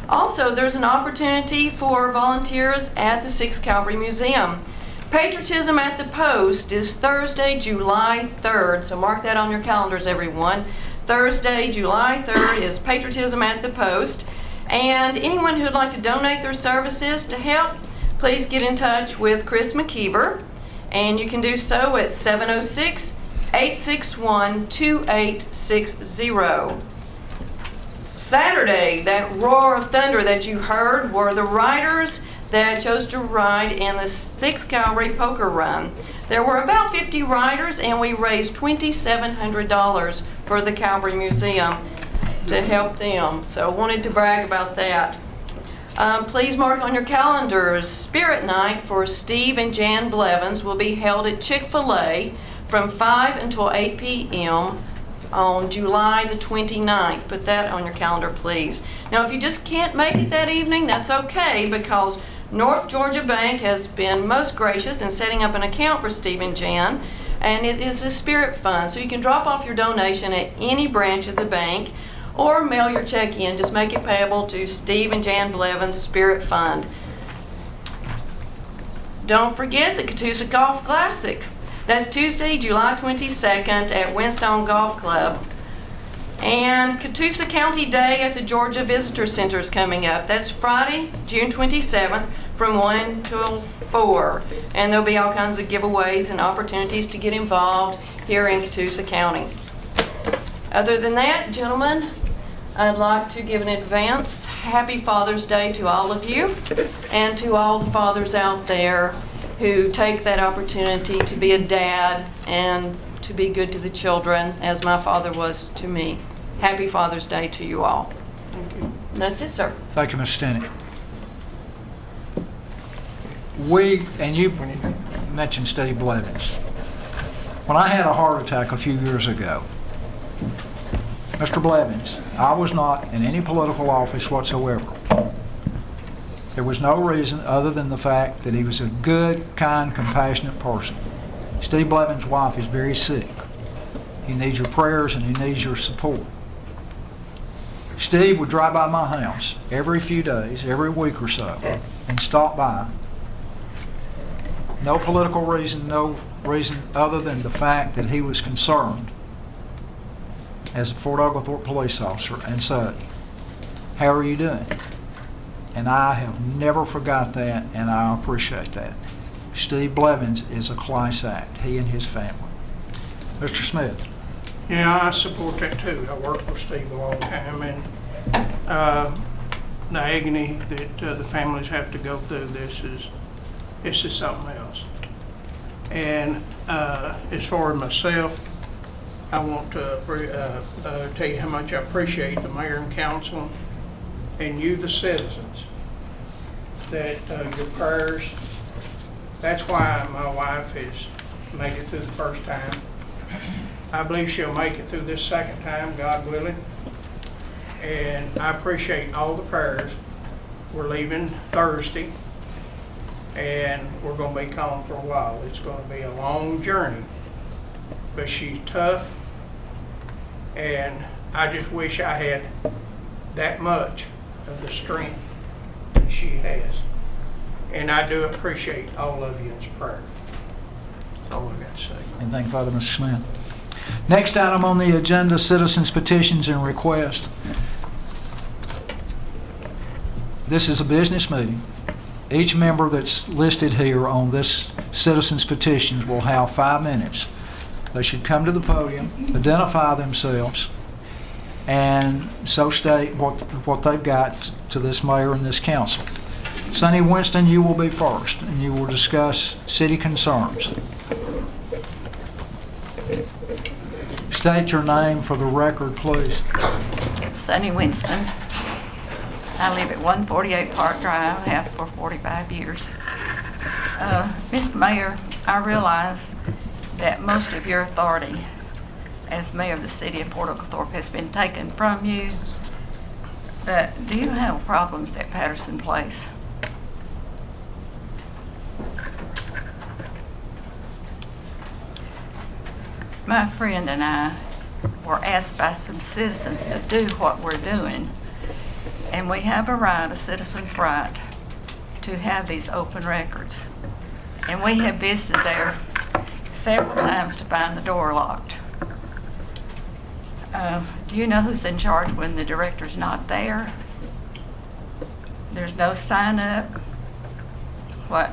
Also, there's an opportunity for volunteers at the 6th Cavalry Museum. Patriotism at the Post is Thursday, July 3rd, so mark that on your calendars, everyone. Thursday, July 3rd is Patriotism at the Post, and anyone who'd like to donate their services to help, please get in touch with Chris McKeever, and you can do so at 706-861-2860. Saturday, that roar of thunder that you heard were the riders that chose to ride in the 6th Cavalry Poker Run. There were about 50 riders, and we raised $2,700 for the Calvary Museum to help them. So I wanted to brag about that. Please mark on your calendars, Spirit Night for Steve and Jan Blevins will be held at Chick-fil-A from 5 until 8 p.m. on July the 29th. Put that on your calendar, please. Now, if you just can't make it that evening, that's okay, because North Georgia Bank has been most gracious in setting up an account for Steve and Jan, and it is the Spirit Fund. So you can drop off your donation at any branch of the bank or mail your check in. Just make it payable to Steve and Jan Blevins Spirit Fund. Don't forget the Catoosa Golf Classic. That's Tuesday, July 22nd at Whinstone Golf Club. And Catoosa County Day at the Georgia Visitor Center is coming up. That's Friday, June 27th from 1 till 4. And there'll be all kinds of giveaways and opportunities to get involved here in Catoosa County. Other than that, gentlemen, I'd like to give an advance Happy Father's Day to all of you and to all the fathers out there who take that opportunity to be a dad and to be good to the children as my father was to me. Happy Father's Day to you all.
Thank you.
And that's it, sir.
Thank you, Mr. Stinnett. And you mentioned Steve Blevins. When I had a heart attack a few years ago, Mr. Blevins, I was not in any political office whatsoever. There was no reason other than the fact that he was a good, kind, compassionate person. Steve Blevins' wife is very sick. He needs your prayers and he needs your support. Steve would drive by my house every few days, every week or so, and stop by. No political reason, no reason other than the fact that he was concerned as a Fort Oglethorpe police officer and said, "How are you doing?" And I have never forgot that, and I appreciate that. Steve Blevins is a class act, he and his family. Mr. Smith.
Yeah, I support that too. I worked with Steve a long time, and the agony that the families have to go through, it's just something else. And as far as myself, I want to tell you how much I appreciate the mayor and council and you, the citizens, that your prayers, that's why my wife has made it through the first time. I believe she'll make it through this second time, God willing. And I appreciate all the prayers. We're leaving Thursday, and we're going to be calm for a while. It's going to be a long journey, but she's tough, and I just wish I had that much of the strength that she has. And I do appreciate all of you in prayer. That's all I got to say.
And thank Father, Mr. Smith. Next item on the agenda, citizens' petitions and requests. This is a business meeting. Each member that's listed here on this citizens' petitions will have 5 minutes. They should come to the podium, identify themselves, and so state what they've got to this mayor and this council. Sonny Winston, you will be first, and you will discuss city concerns. State your name for the record, please.
Sonny Winston. I live at 148 Park Drive, have for 45 years. Mr. Mayor, I realize that most of your authority as mayor of the city of Port Oglethorpe has been taken from you, but do you have problems at Patterson Place? My friend and I were asked by some citizens to do what we're doing, and we have a right, a citizen's right, to have these open records. And we have visited there several times to find the door locked. Do you know who's in charge when the director's not there? There's no sign up. What?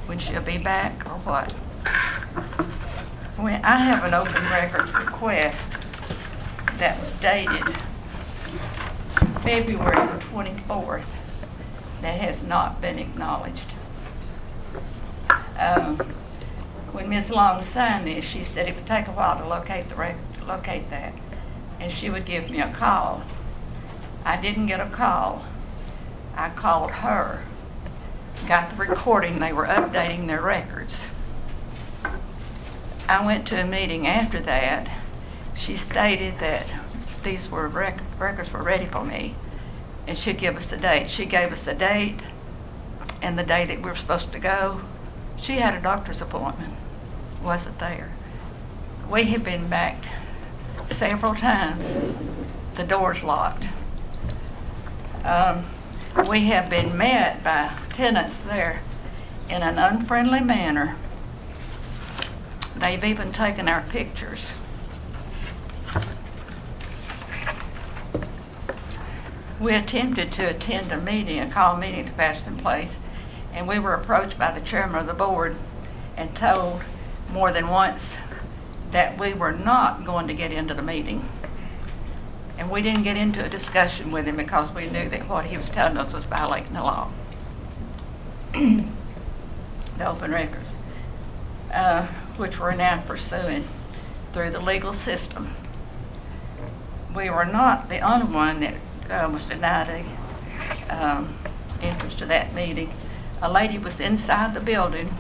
When she'll be back or what? When I have an open records request that was dated February the 24th that has not been acknowledged. when Ms. Long signed this, she said it would take a while to locate that, and she would give me a call. I didn't get a call. I called her, got the recording. They were updating their records. I went to a meeting after that. She stated that these were records were ready for me, and she'd give us a date. She gave us a date and the day that we were supposed to go. She had a doctor's appointment, wasn't there. We had been back several times. The door's locked. We have been met by tenants there in an unfriendly manner. They've even taken our pictures. We attempted to attend a meeting, a call meeting at the Patterson Place, and we were approached by the chairman of the board and told more than once that we were not going to get into the meeting. And we didn't get into a discussion with him because we knew that what he was telling us was violating the law. The open records, which we're now pursuing through the legal system. We were not the only one that was denied entrance to that meeting. A lady was inside the building,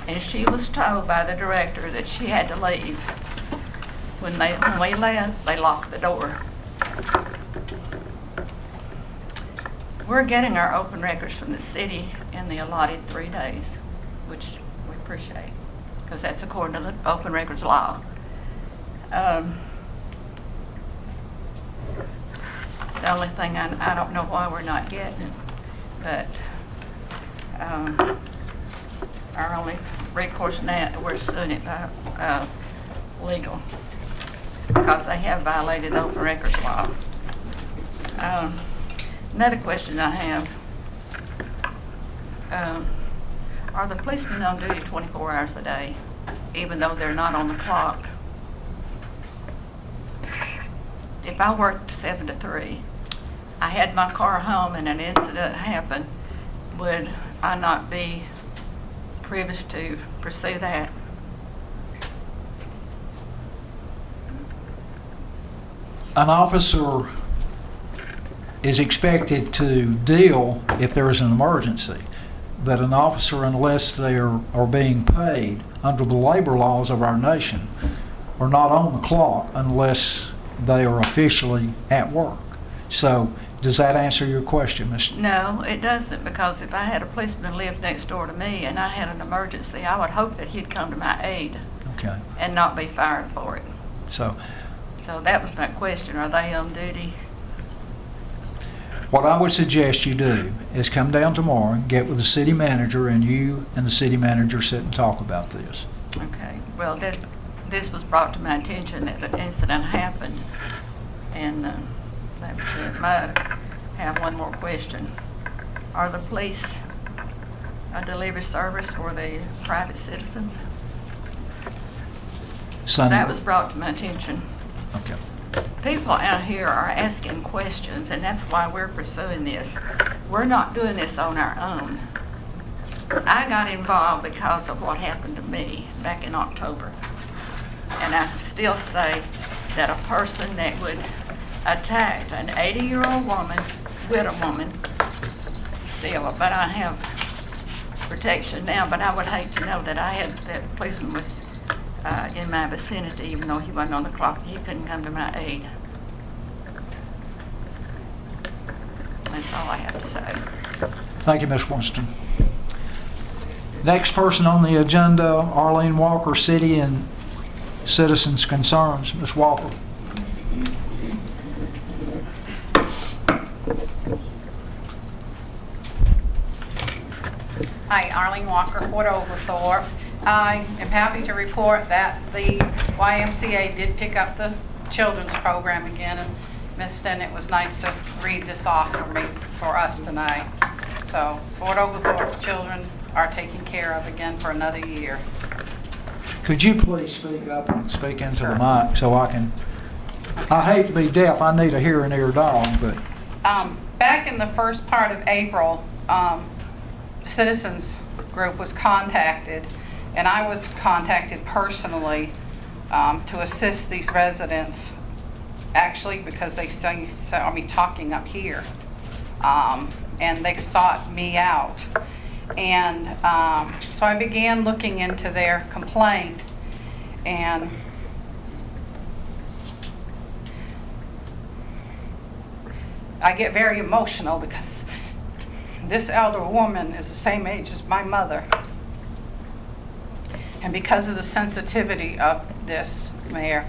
and she was told by the director that she had to leave. When we left, they locked the door. We're getting our open records from the city in the allotted 3 days, which we appreciate, because that's according to the open records law. The only thing I don't know why we're not getting it, but our only recourse now, we're suing it by legal, because they have violated the open records law. Another question I have, are the policemen on duty 24 hours a day, even though they're not on the clock? If I worked 7 to 3, I had my car home and an incident happened, would I not be privileged to pursue that?
An officer is expected to deal if there is an emergency, but an officer, unless they are being paid under the labor laws of our nation, are not on the clock unless they are officially at work. So does that answer your question, Mr.?
No, it doesn't, because if I had a policeman live next door to me and I had an emergency, I would hope that he'd come to my aid.
Okay.
And not be fired for it.
So
that was my question. Are they on duty?
what I would suggest you do is come down tomorrow and get with the city manager, and you and the city manager sit and talk about this.
Okay. Well, this was brought to my attention that an incident happened, and that was it. I have one more question. Are the police a delivery service for the private citizens?
Sonny,
That was brought to my attention.
okay.
People out here are asking questions, and that's why we're pursuing this. We're not doing this on our own. I got involved because of what happened to me back in October. And I still say that a person that would attack an 80-year-old woman, widow woman, still, but I have protection now, but I would hate to know that that policeman was in my vicinity, even though he wasn't on the clock. He couldn't come to my aid. That's all I have to say.
Thank you, Ms. Winston. Next person on the agenda, Arlene Walker, City and Citizens Concerns. Ms. Walker.
Hi, Arlene Walker, Fort Oglethorpe. I am happy to report that the YMCA did pick up the children's program again, and Ms. Sten, it was nice to read this off for us tonight. So Fort Oglethorpe children are taken care of again for another year.
Could you please speak up and speak into the mic so I can... I hate to be deaf. I need a hearing ear dog, but...
Back in the first part of April, Citizens Group was contacted, And I was contacted personally to assist these residents, actually because they saw me talking up here. And they sought me out. And so I began looking into their complaint, and I get very emotional because this elder woman is the same age as my mother. And because of the sensitivity of this, Mayor,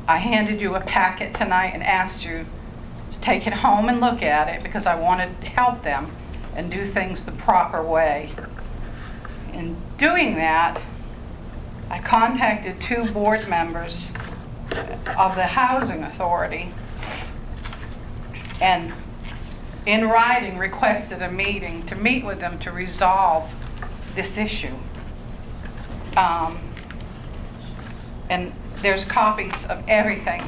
I handed you a packet tonight and asked you to take it home and look at it because I wanted to help them and do things the proper way. In doing that, I contacted 2 board members of the Housing Authority and in writing requested a meeting to meet with them to resolve this issue. And there's copies of everything.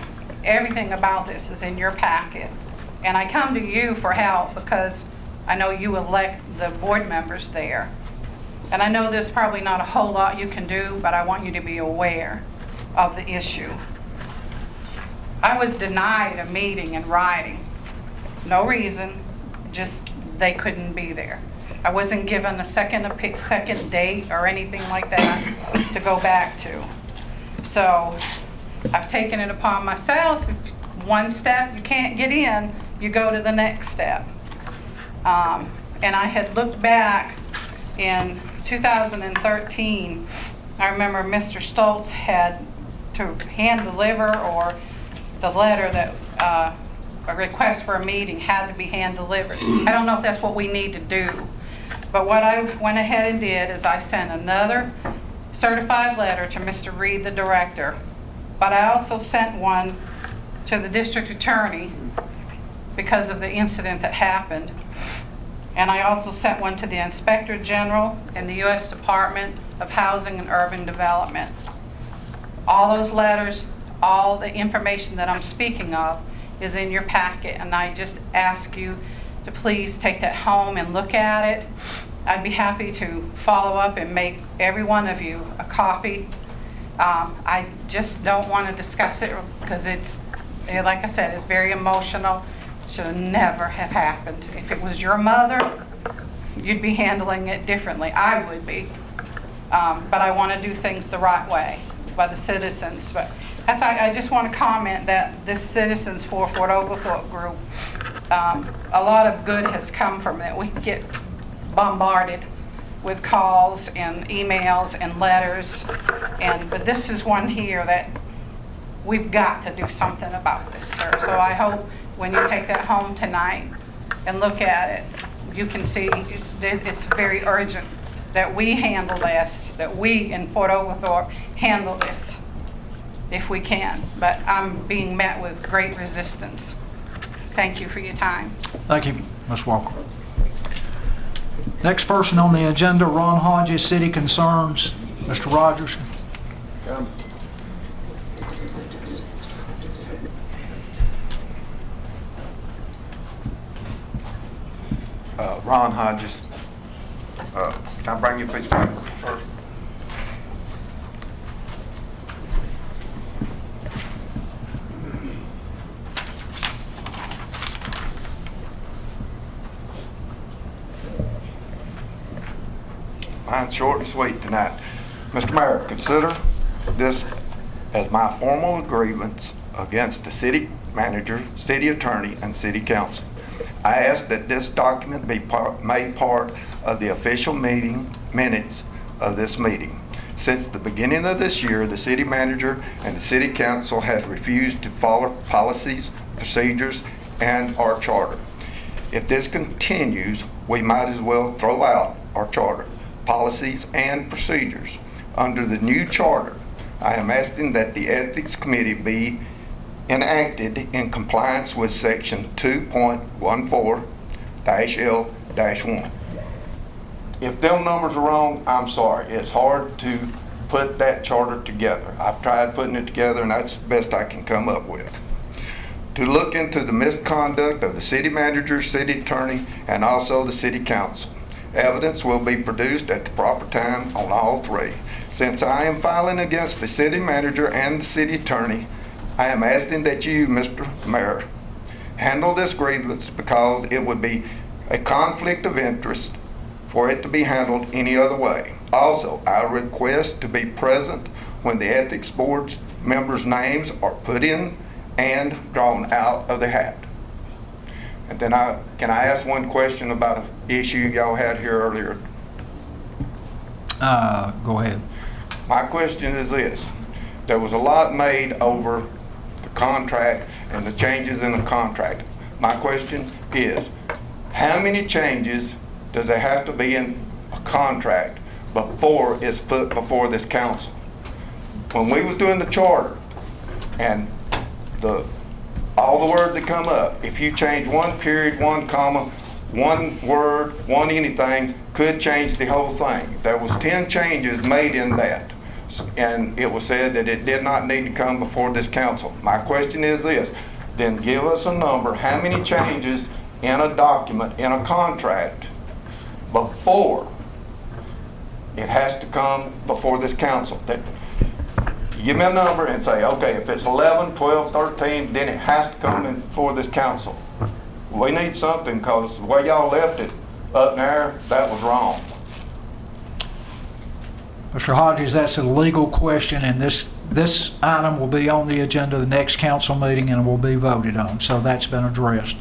Everything about this is in your packet. And I come to you for help because I know you elect the board members there. And I know there's probably not a whole lot you can do, but I want you to be aware of the issue. I was denied a meeting in writing. No reason, just they couldn't be there. I wasn't given a second date or anything like that to go back to. So I've taken it upon myself. If one step you can't get in, you go to the next step. And I had looked back in 2013. I remember Mr. Stoltz had to hand deliver, or the letter that a request for a meeting had to be hand delivered. I don't know if that's what we need to do, but what I went ahead and did is I sent another certified letter to Mr. Reed, the director, but I also sent one to the district attorney because of the incident that happened. And I also sent one to the Inspector General and the U.S. Department of Housing and Urban Development. All those letters, all the information that I'm speaking of is in your packet, and I just ask you to please take that home and look at it. I'd be happy to follow up and make every one of you a copy. I just don't want to discuss it because it's, like I said, it's very emotional. Should have never have happened. If it was your mother, you'd be handling it differently. I would be. But I want to do things the right way by the citizens. But that's, I just want to comment that this Citizens for Fort Oglethorpe group, a lot of good has come from it. We get bombarded with calls and emails and letters, but this is one here that we've got to do something about this, sir. So I hope when you take that home tonight and look at it, you can see it's very urgent that we handle this, that we in Fort Oglethorpe handle this if we can. But I'm being met with great resistance. Thank you for your time.
Thank you, Ms. Walker. Next person on the agenda, Ron Hodges, City Concerns. Mr. Rogers.
Ron Hodges. Can I bring you a piece of paper, sir? Mine's short and sweet tonight. Mr. Mayor, consider this as my formal grievance against the city manager, city attorney, and city council. I ask that this document be made part of the official meeting minutes of this meeting. Since the beginning of this year, the city manager and the city council have refused to follow policies, procedures, and our charter. If this continues, we might as well throw out our charter, policies, and procedures. Under the new charter, I am asking that the Ethics Committee be enacted in compliance with section 2.14-L-1. If them numbers are wrong, I'm sorry. It's hard to put that charter together. I've tried putting it together, and that's the best I can come up with. To look into the misconduct of the city manager, city attorney, and also the city council. Evidence will be produced at the proper time on all three. Since I am filing against the city manager and the city attorney, I am asking that you, Mr. Mayor, handle this grievance because it would be a conflict of interest for it to be handled any other way. Also, I request to be present when the Ethics Board's members' names are put in and drawn out of the hat. And then can I ask one question about an issue y'all had here earlier?
Go ahead.
My question is this. There was a lot made over the contract and the changes in the contract. My question is, how many changes does there have to be in a contract before it's put before this council? When we was doing the charter and all the words that come up, if you change one period, one comma, one word, one anything, could change the whole thing. There was 10 changes made in that, and it was said that it did not need to come before this council. My question is this, then give us a number, how many changes in a document, in a contract, before it has to come before this council. That you give me a number and say, okay, if it's 11, 12, 13, then it has to come in before this council. We need something, because the way y'all left it up there, that was wrong.
Mr. Hodges, that's a legal question, and this item will be on the agenda of the next council meeting and will be voted on, so that's been addressed.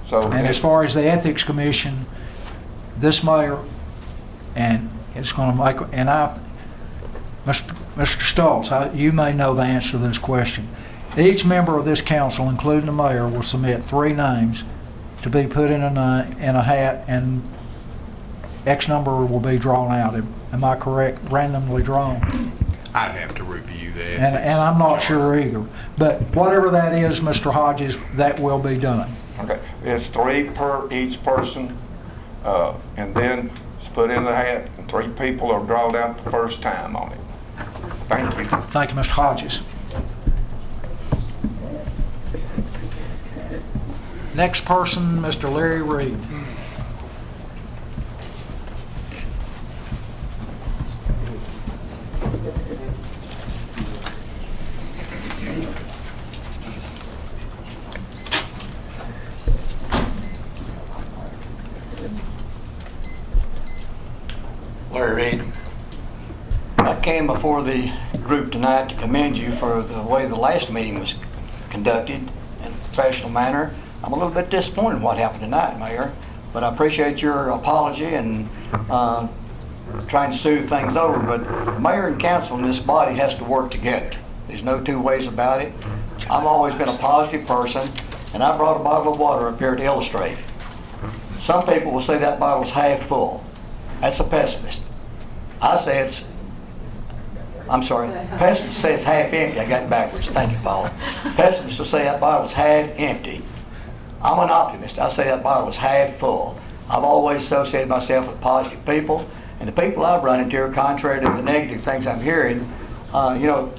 So,
And as far as the Ethics Commission, this mayor, and it's going to make, and Mr. Stoltz, you may know the answer to this question. Each member of this council, including the mayor, will submit 3 names to be put in a hat, and X number will be drawn out. Am I correct? Randomly drawn?
I'd have to review that.
And I'm not sure either. But whatever that is, Mr. Hodges, that will be done.
okay, it's 3 per each person, and then it's put in the hat, and 3 people are drawn out the first time on it. Thank you.
Thank you, Mr. Hodges. Next person, Mr. Larry Reed.
Larry Reed. I came before the group tonight to commend you for the way the last meeting was conducted in a professional manner. I'm a little bit disappointed in what happened tonight, Mayor, but I appreciate your apology and trying to soothe things over. But mayor and council in this body has to work together. There's no 2 ways about it. I've always been a positive person, and I brought a bottle of water up here to illustrate. Some people will say that bottle's half full. That's a pessimist. I say pessimists say it's half empty. I got it backwards. Thank you, Paula. Pessimists will say that bottle's half empty. I'm an optimist. I say that bottle is half full. I've always associated myself with positive people, and the people I've run into are contrary to the negative things I'm hearing.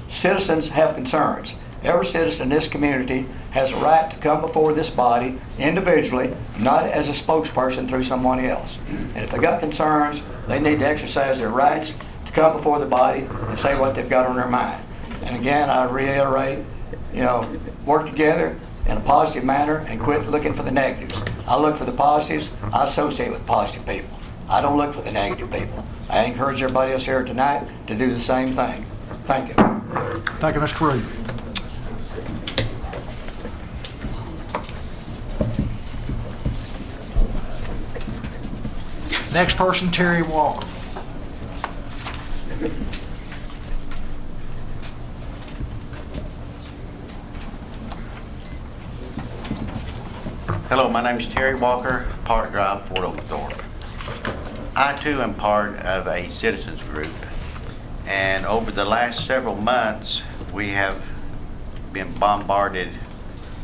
Citizens have concerns. Every citizen in this community has a right to come before this body individually, not as a spokesperson through someone else. And if they've got concerns, they need to exercise their rights to come before the body and say what they've got on their mind. And again, I reiterate, work together in a positive manner and quit looking for the negatives. I look for the positives. I associate with positive people. I don't look for the negative people. I encourage everybody else here tonight to do the same thing. Thank you.
Thank you, Mr. Reed. Next person, Terry Walker.
Hello, my name is Terry Walker, Park Drive, Fort Oglethorpe. I too am part of a citizens group, and over the last several months we have been bombarded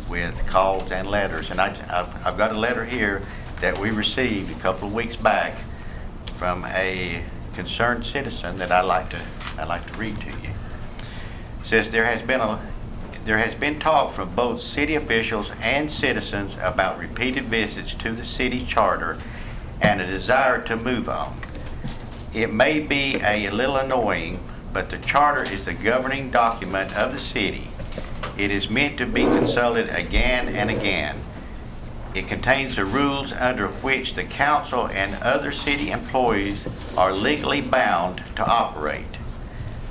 with calls and letters, and I've got a letter here that we received a couple of weeks back from a concerned citizen that I'd like to read to you. It says there has been there has been talk from both city officials and citizens about repeated visits to the city charter and a desire to move on. It may be a little annoying, but the charter is the governing document of the city. It is meant to be consulted again and again. It contains the rules under which the council and other city employees are legally bound to operate.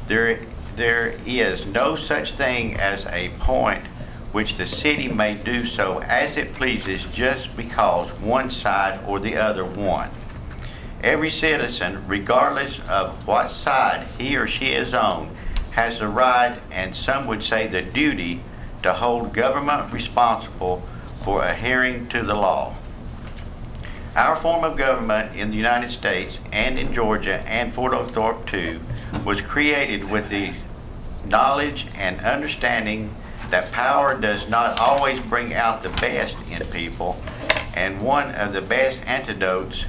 There is no such thing as a point which the city may do so as it pleases just because one side or the other won. Every citizen, regardless of what side he or she is on, has the right, and some would say the duty, to hold government responsible for adhering to the law. Our form of government in the United States and in Georgia and Fort Oglethorpe too was created with the knowledge and understanding that power does not always bring out the best in people, and one of the best antidotes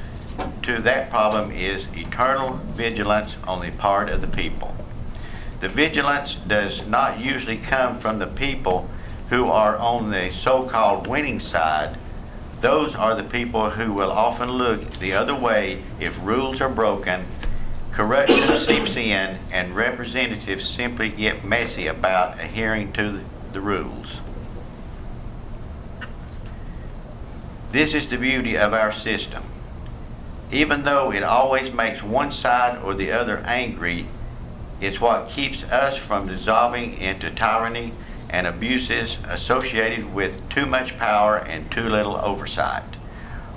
to that problem is eternal vigilance on the part of the people. The vigilance does not usually come from the people who are on the so-called winning side. Those are the people who will often look the other way if rules are broken, corruption seeps in, and representatives simply get messy about adhering to the rules. This is the beauty of our system. Even though it always makes one side or the other angry, it's what keeps us from dissolving into tyranny and abuses associated with too much power and too little oversight.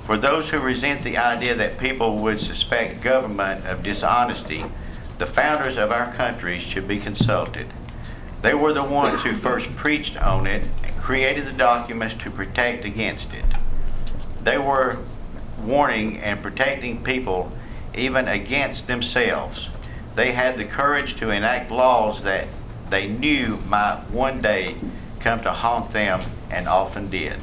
For those who resent the idea that people would suspect government of dishonesty, the founders of our country should be consulted. They were the ones who first preached on it and created the documents to protect against it. They were warning and protecting people even against themselves. They had the courage to enact laws that they knew might one day come to haunt them, and often did.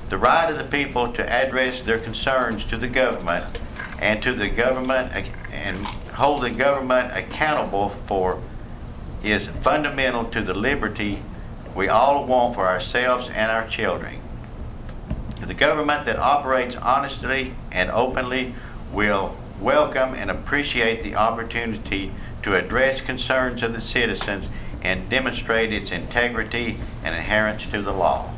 The right of the people to address their concerns to the government and to the government and hold the government accountable for is fundamental to the liberty we all want for ourselves and our children. The government that operates honestly and openly will welcome and appreciate the opportunity to address concerns of the citizens and demonstrate its integrity and adherence to the law.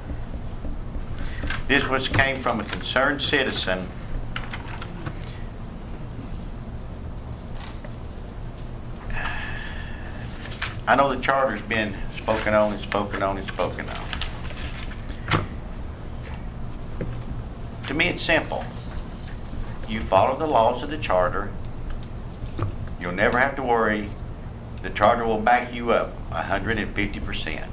This came from a concerned citizen I know the charter's been spoken on and spoken on and spoken on. To me, it's simple. You follow the laws of the charter. You'll never have to worry. The charter will back you up 150%.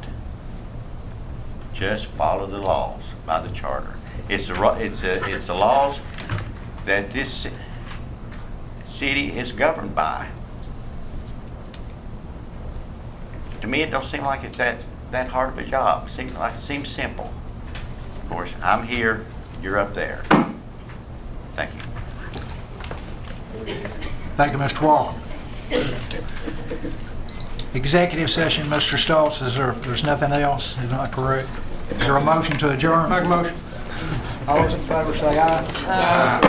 Just follow the laws by the charter. It's the laws that this city is governed by. To me, it don't seem like it's that hard of a job. It seems simple. Of course, I'm here, you're up there. Thank you.
Thank you, Mr. Walker. Executive session, Mr. Stoltz, there's nothing else? Is that correct? Is there a motion to adjourn?
Make a motion.
All those in favor say aye. Aye.